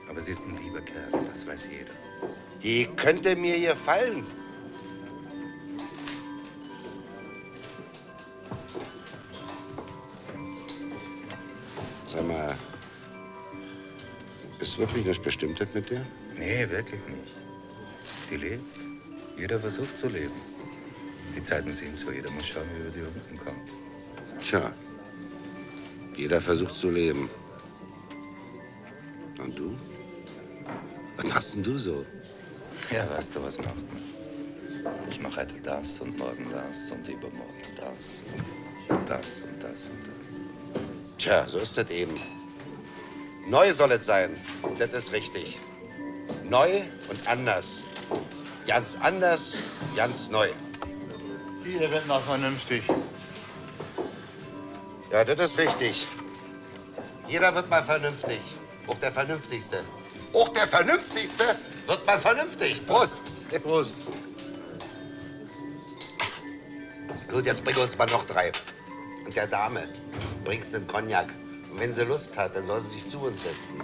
Aber sie ist ein lieber Kerl, das weiß jeder. Die könnte mir gefallen. Sag mal, Ist wirklich nichts Bestimmtes mit dir? Nee, wirklich nicht. Die lebt. Jeder versucht zu leben. Die Zeiten sind so, jeder muss schauen, wie er über die Runden kommt. Tja, jeder versucht zu leben. Und du? Was machst denn du so? Ja, weißt du, was macht man? Ich mache heute das und morgen das und übermorgen das. Und das und das und das. Tja, so ist das eben. Neu soll es sein. Das ist richtig. Neu und anders. Ganz anders, ganz neu. Jeder wird mal vernünftig. Ja, das ist richtig. Jeder wird mal vernünftig. Auch der Vernünftigste. Auch der Vernünftigste wird mal vernünftig. Prost. Prost. Gut, jetzt bring uns mal noch 3. Und der Dame bringst den Cognac. Und wenn sie Lust hat, dann soll sie sich zu uns setzen.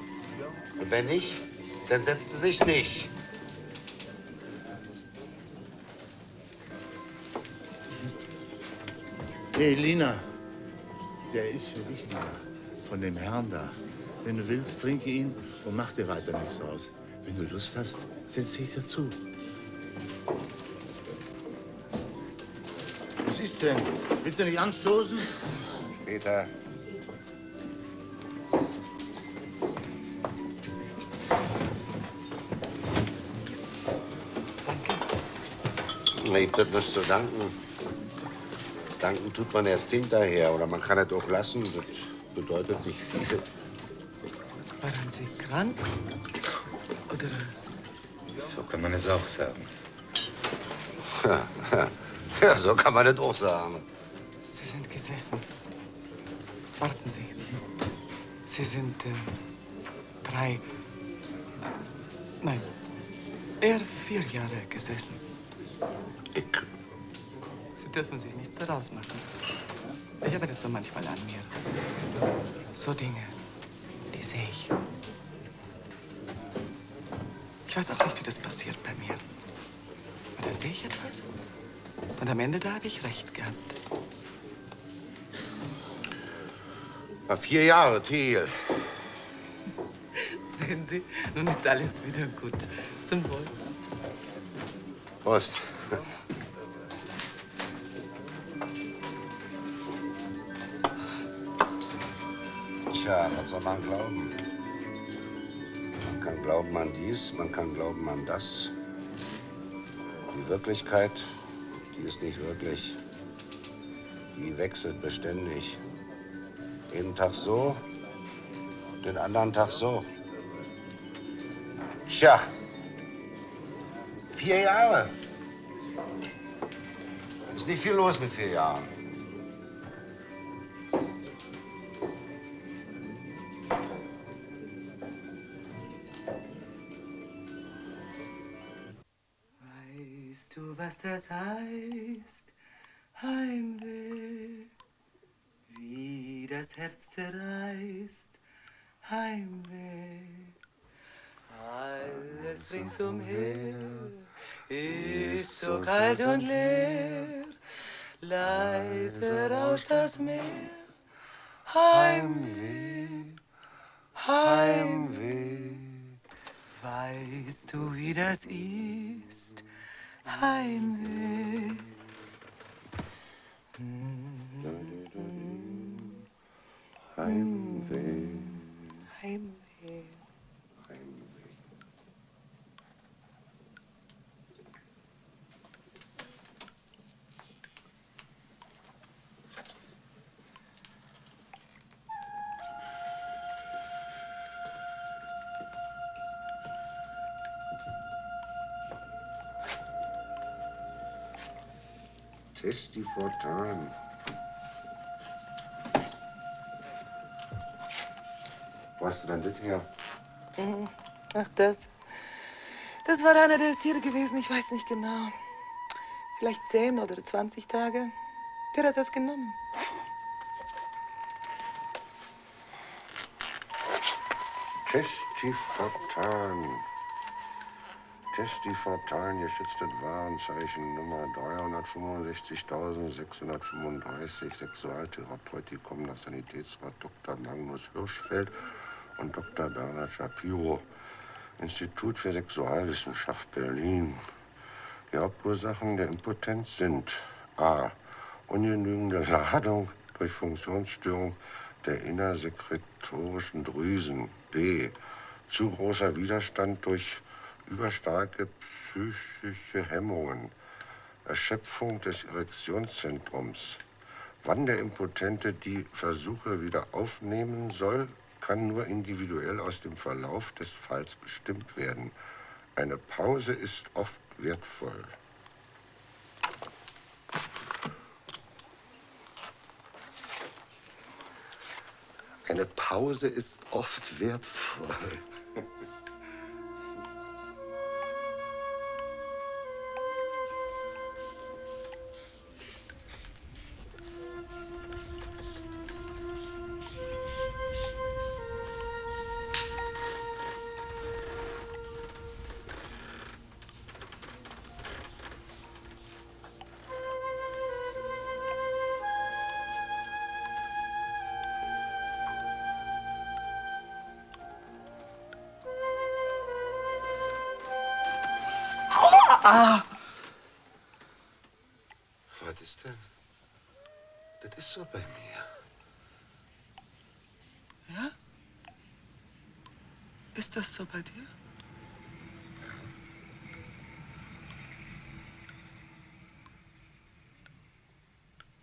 Und wenn nicht, dann setzt sie sich nicht. Hey, Lina. Der ist für dich, Lina. Von dem Herrn da. Wenn du willst, trinke ihn und mach dir weiter nichts draus. Wenn du Lust hast, setz dich dazu. Was ist denn? Willst du nicht anstoßen? Später. Na, ich hab das nicht zu danken. Danken tut man erst hinterher oder man kann es auch lassen. Das bedeutet nicht viel. Waren Sie krank? Oder? So kann man es auch sagen. Ja, so kann man es auch sagen. Sie sind gesessen. Warten Sie. Sie sind 3, nein, eher 4 Jahre gesessen. Sie dürfen sich nichts daraus machen. Ich habe das so manchmal an mir. So Dinge, die sehe ich. Ich weiß auch nicht, wie das passiert bei mir. Aber da sehe ich etwas. Und am Ende, da habe ich recht gehabt. Na, 4 Jahre, Thiel. Sehen Sie, nun ist alles wieder gut. Zum Wohl. Prost. Tja, was soll man glauben? Man kann glauben an dies, man kann glauben an das. Die Wirklichkeit, die ist nicht wirklich. Die wechselt beständig. Jeden Tag so, den anderen Tag so. Tja, 4 Jahre. Ist nicht viel los mit 4 Jahren. Weißt du, was das heißt? Heimweh, wie das Herz zerreißt. Heimweh, alles ringsumher ist so kalt und leer. Leise rauscht das Meer. Heimweh, Heimweh. Weißt du, wie das ist? Heimweh. Heimweh. Heimweh. Testi Fortan. Wo hast du denn das her? Ach, das. Das war einer der Tiere gewesen, ich weiß nicht genau. Vielleicht 10 oder 20 Tage. Der hat das genommen. Testi Fortan. Testi Fortan, geschütztes Warenzeichen Nummer 365.635, Sexualtherapeutikum nach Sanitätsrat Dr. Magnus Hirschfeld von Dr. Bernhard Shapiro, Institut für Sexualwissenschaft, Berlin. Die Hauptursachen der Impotenz sind a. ungenügende Ladung durch Funktionsstörung der innersekretorischen Drüsen, b. zu großer Widerstand durch überstarke psychische Hemmungen, Erschöpfung des Erektionszentrums. Wann der Impotente die Versuche wieder aufnehmen soll, kann nur individuell aus dem Verlauf des Falls bestimmt werden. Eine Pause ist oft wertvoll. Eine Pause ist oft wertvoll. Ah! Was ist denn? Das ist so bei mir. Ja? Ist das so bei dir?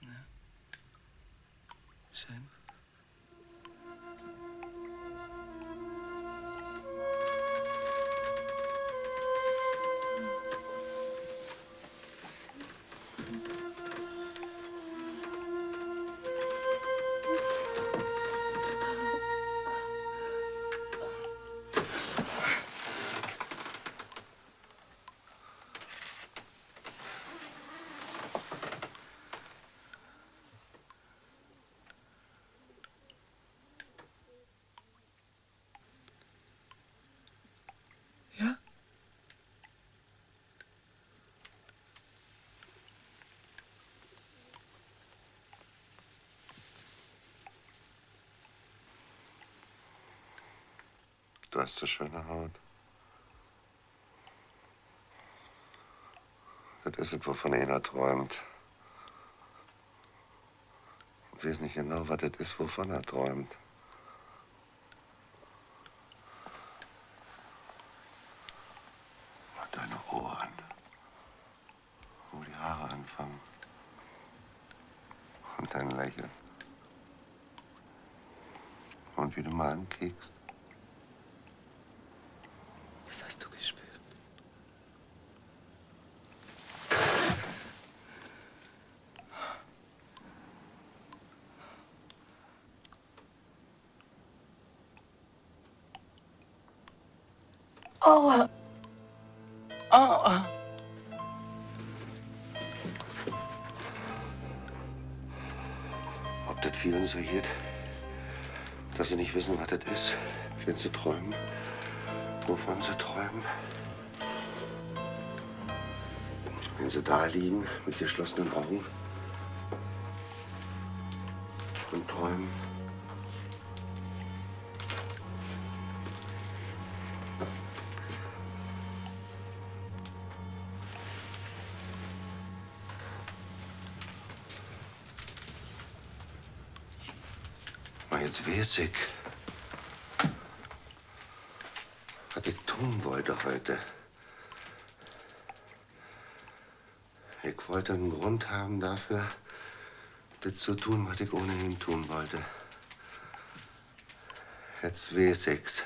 Ja. Schön. Ja? Du hast so schöne Haut. Das ist es, wovon einer träumt. Ich weiß nicht genau, was das ist, wovon er träumt. Und deine Ohren, wo die Haare anfangen. Und dein Lächeln. Und wie du mal ankiekst. Das hast du gespürt. Aua. Aua. Ob das vielen so geht, dass sie nicht wissen, was das ist, wenn sie träumen, wovon sie träumen. Wenn sie da liegen mit geschlossenen Augen und träumen. Aber jetzt weiß ich, was ich tun wollte heute. Ich wollte einen Grund haben dafür, das zu tun, was ich ohnehin tun wollte. Jetzt weiß ich's.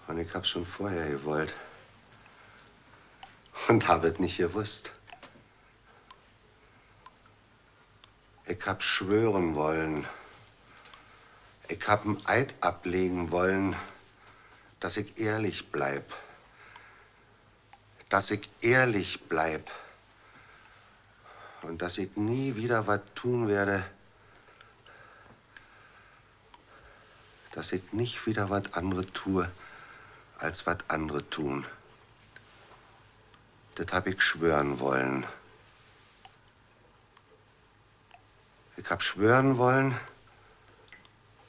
Und ich hab's schon vorher gewollt. Und hab es nicht gewusst. Ich hab schwören wollen. Ich hab einen Eid ablegen wollen, dass ich ehrlich bleib. Dass ich ehrlich bleib. Und dass ich nie wieder was tun werde, dass ich nicht wieder was anderes tue, als was andere tun. Das hab ich schwören wollen. Ich hab schwören wollen,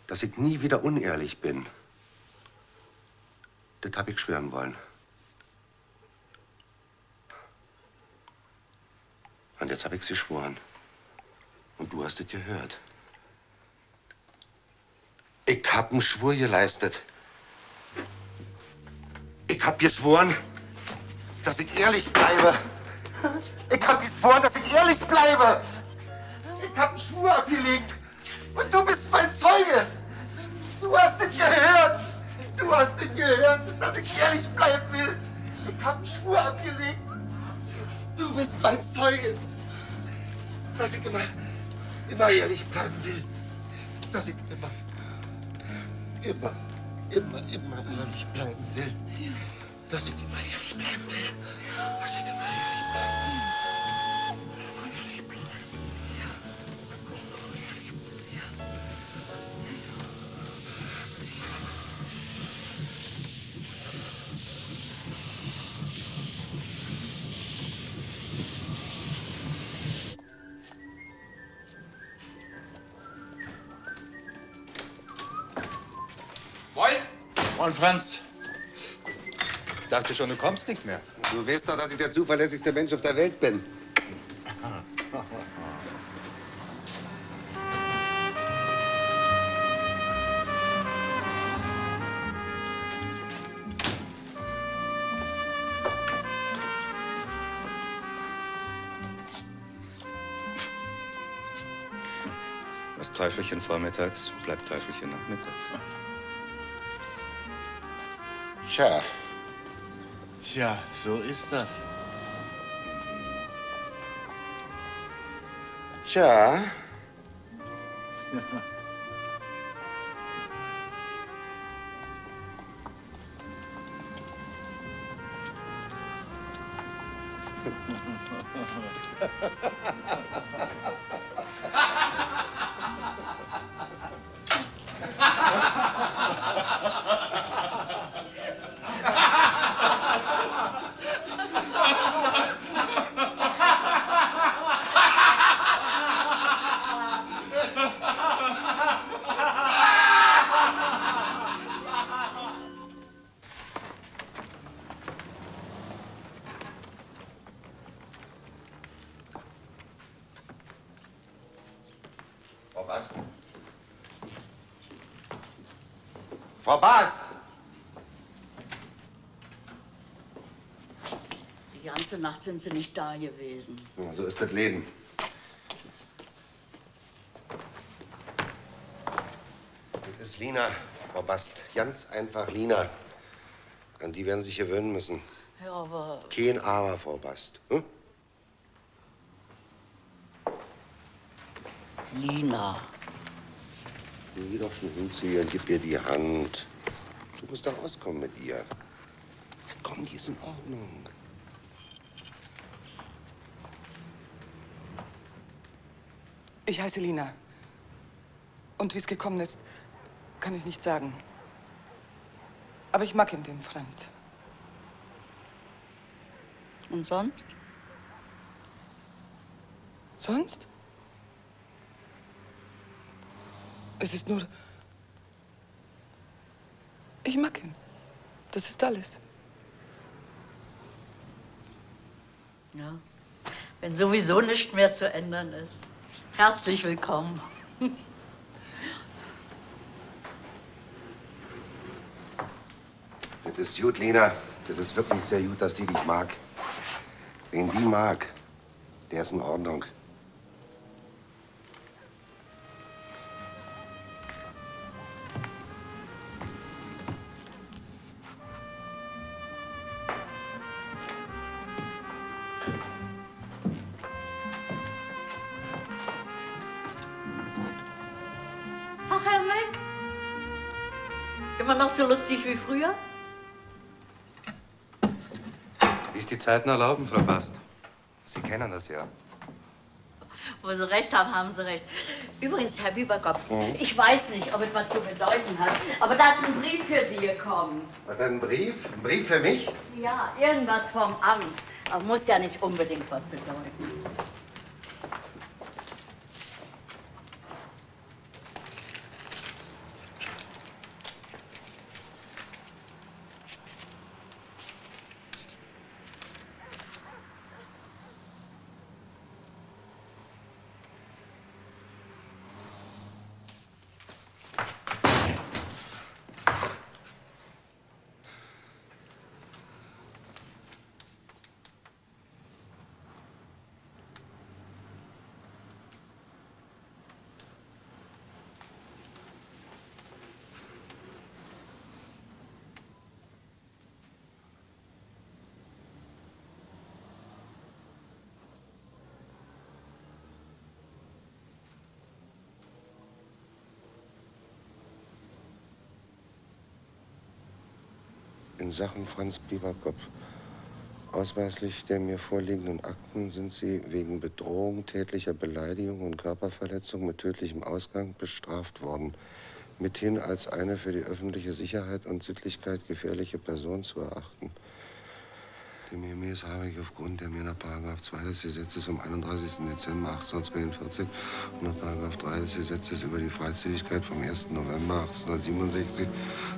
dass ich nie wieder unehrlich bin. Das hab ich schwören wollen. Und jetzt hab ich's geschworen. Und du hast es gehört. Ich hab einen Schwur geleistet. Ich hab geschworen, dass ich ehrlich bleibe. Ich hab geschworen, dass ich ehrlich bleibe. Ich hab einen Schwur abgelegt. Und du bist mein Zeuge. Du hast es gehört. Du hast es gehört, dass ich ehrlich bleiben will. Ich hab einen Schwur abgelegt. Du bist mein Zeuge. Dass ich immer ehrlich bleiben will. Dass ich immer ehrlich bleiben will. Dass ich immer ehrlich bleiben will. Dass ich immer ehrlich bleiben will. Immer ehrlich bleiben. Und Franz, ich dachte schon, du kommst nicht mehr. Du weißt doch, dass ich der zuverlässigste Mensch auf der Welt bin. Was Teufelchen vormittags, bleibt Teufelchen nachmittags. Tja. Tja, so ist das. Tja. Frau Baas! Die ganze Nacht sind Sie nicht da gewesen. Ja, so ist das Leben. Das ist Lina, Frau Bast. Ganz einfach Lina. An die werden Sie sich gewöhnen müssen. Ja, aber... Kein Aber, Frau Bast. Hm? Lina. Geh doch schon hin zu ihr und gib ihr die Hand. Du musst doch auskommen mit ihr. Komm, die ist in Ordnung. Ich heiße Lina. Und wie es gekommen ist, kann ich nicht sagen. Aber ich mag ihn, den Franz. Und sonst? Sonst? Es ist nur... Ich mag ihn. Das ist alles. Ja. Wenn sowieso nichts mehr zu ändern ist. Herzlich willkommen. Das ist gut, Lina. Das ist wirklich sehr gut, dass die dich mag. Wen die mag, der ist in Ordnung. Ach, Herr Meck. Immer noch so lustig wie früher? Wie es die Zeiten erlauben, Frau Bast. Sie kennen das ja. Wo Sie recht haben, haben Sie recht. Übrigens, Herr Bieberkopf, ich weiß nicht, ob es was zu bedeuten hat, aber da ist ein Brief für Sie gekommen. Hat er einen Brief? Ein Brief für mich? Ja, irgendwas vom Amt. Aber muss ja nicht unbedingt was bedeuten. In Sachen Franz Bieberkopf. Ausweislich der mir vorliegenden Akten sind Sie wegen Bedrohung, tätlicher Beleidigung und Körperverletzung mit tödlichem Ausgang bestraft worden. Mithin als eine für die öffentliche Sicherheit und Sittlichkeit gefährliche Person zu erachten. Demgemäß habe ich aufgrund der mir nach § 2 des Gesetzes vom 31. Dezember 1842 und nach § 3 des Gesetzes über die Freizügigkeit vom 1. November 1867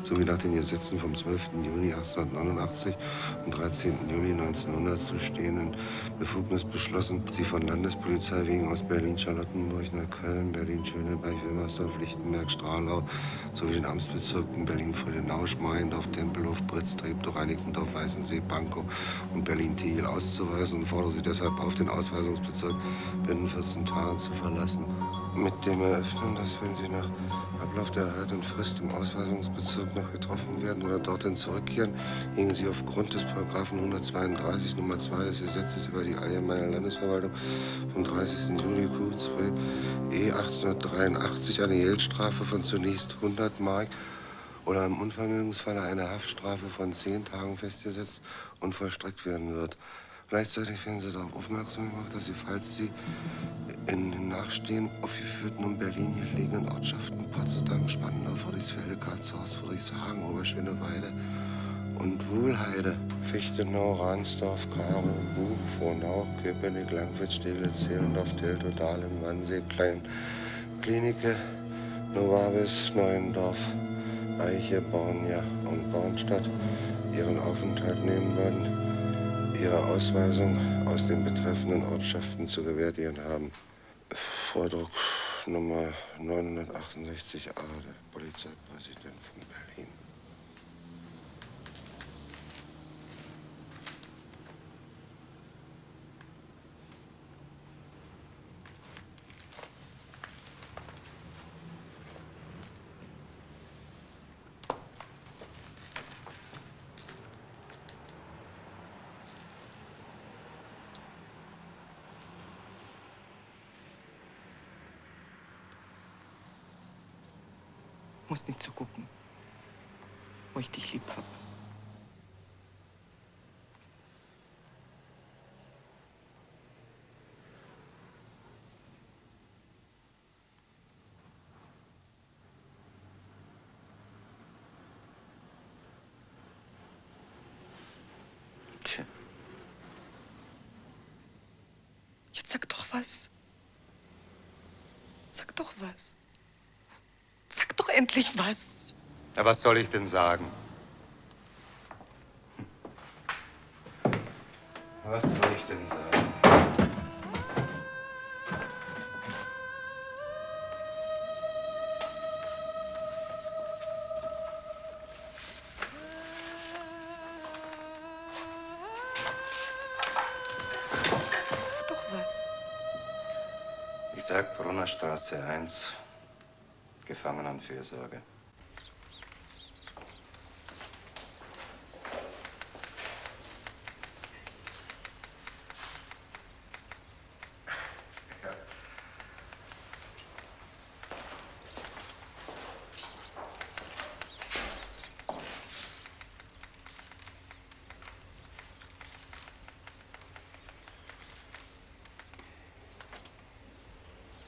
sowie nach den Gesetzen vom 12. Juni 1889 und 13. Juli 1900 zu stehenden Befugnis beschlossen, sie von Landespolizei wegen aus Berlin, Charlottenburg, Neukölln, Berlin, Schöneberg, Wilmersdorf, Lichtenberg, Strahlau sowie den Amtsbezirken Berlin, Freudenau, Schmargendorf, Tempelhof, Britz, Treptow, Reinickendorf, Weißensee, Pankow und Berlin-Tegel auszuweisen und fordere sie deshalb auf, den Ausweisungsbezirk binnen 14 Tagen zu verlassen. Mit dem Eröffnen, dass wenn sie nach Ablauf der erhaltenen Frist im Ausweisungsbezirk noch getroffen werden oder dorthin zurückkehren, gegen sie aufgrund des Paragraphen 132 Nummer 2 des Gesetzes über die Allgemeine Landesverwaltung vom 30. Juli Q2 E 1883 eine Geldstrafe von zunächst 100 Mark oder im Unvermögensfalle eine Haftstrafe von 10 Tagen festgesetzt und vollstreckt werden wird. Gleichzeitig werden Sie darauf aufmerksam gemacht, dass Sie, falls Sie in den nachstehend aufgeführten und Berlin gelegenen Ortschaften Potsdam, Spandau, Friedrichsfelde, Karlshorst, Friedrichshagen, Oberschöneweide und Wuhlheide, Fichtenau, Ransdorf, Karow, Buch, Frohnau, Köpenick, Langwitz, Steglitz, Zehlendorf, Teltow, Dahlem, Wannsee, Klein, Klinike, Novavis, Neuendorf, Eiche, Bornja und Bornstadt ihren Aufenthalt nehmen würden, ihre Ausweisung aus den betreffenden Ortschaften zu gewährtigen haben. Vordruck Nummer 968a, der Polizeipräsident von Berlin. Musst nicht so gucken, wo ich dich lieb hab. Tja. Jetzt sag doch was. Sag doch was. Sag doch endlich was. Ja, was soll ich denn sagen? Was soll ich denn sagen? Sag doch was. Ich sag Brunnerstraße 1. Gefangenenfürsorge.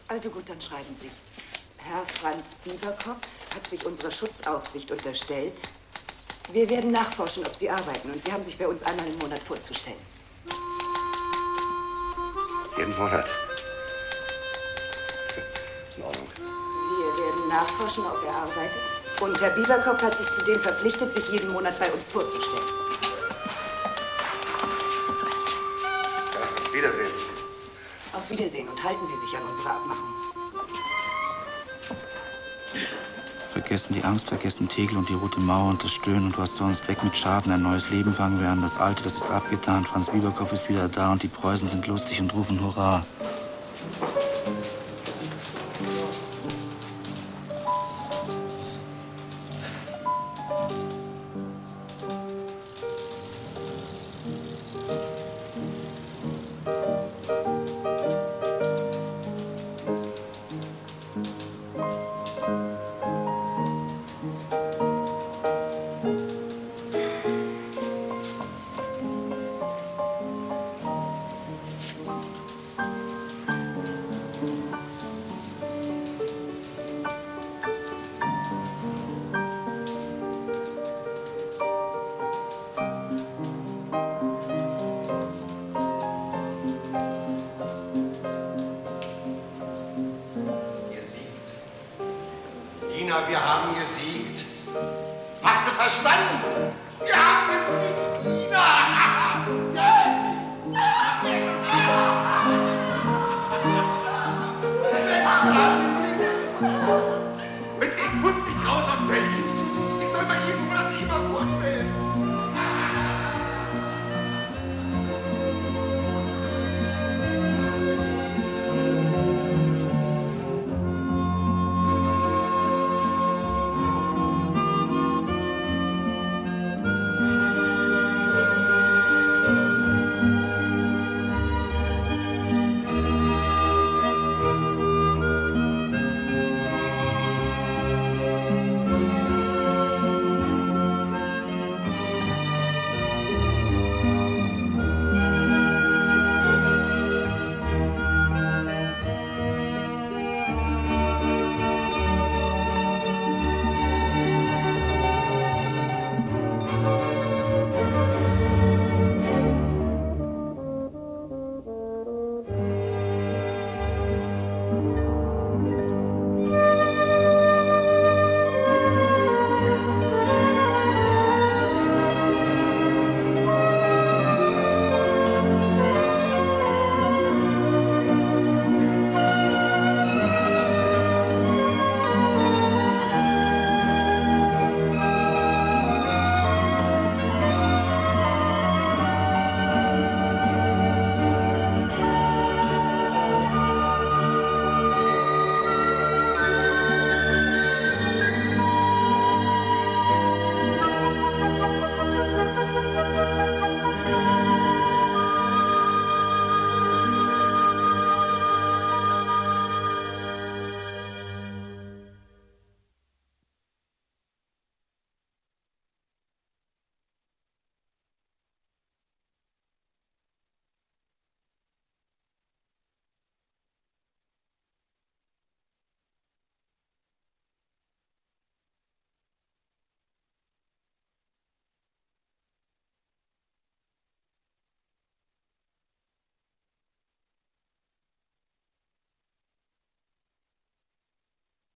Also gut, dann schreiben Sie. Herr Franz Bieberkopf hat sich unserer Schutzaufsicht unterstellt. Wir werden nachforschen, ob Sie arbeiten. Und Sie haben sich bei uns einmal im Monat vorzustellen. Jeden Monat. Ist in Ordnung. Wir werden nachforschen, ob er arbeitet. Und Herr Bieberkopf hat sich zudem verpflichtet, sich jeden Monat bei uns vorzustellen. Ja, auf Wiedersehen. Auf Wiedersehen und halten Sie sich an unsere Abmachung. Vergessen die Angst, vergessen Tegel und die Rote Mauer und das Stöhnen und was sonst. Weg mit Schaden, ein neues Leben fangen wir an. Das Alte, das ist abgetan. Franz Bieberkopf ist wieder da und die Preußen sind lustig und rufen Hurra. Ina, wir haben gesiegt. Hast du verstanden? Wir haben gesiegt!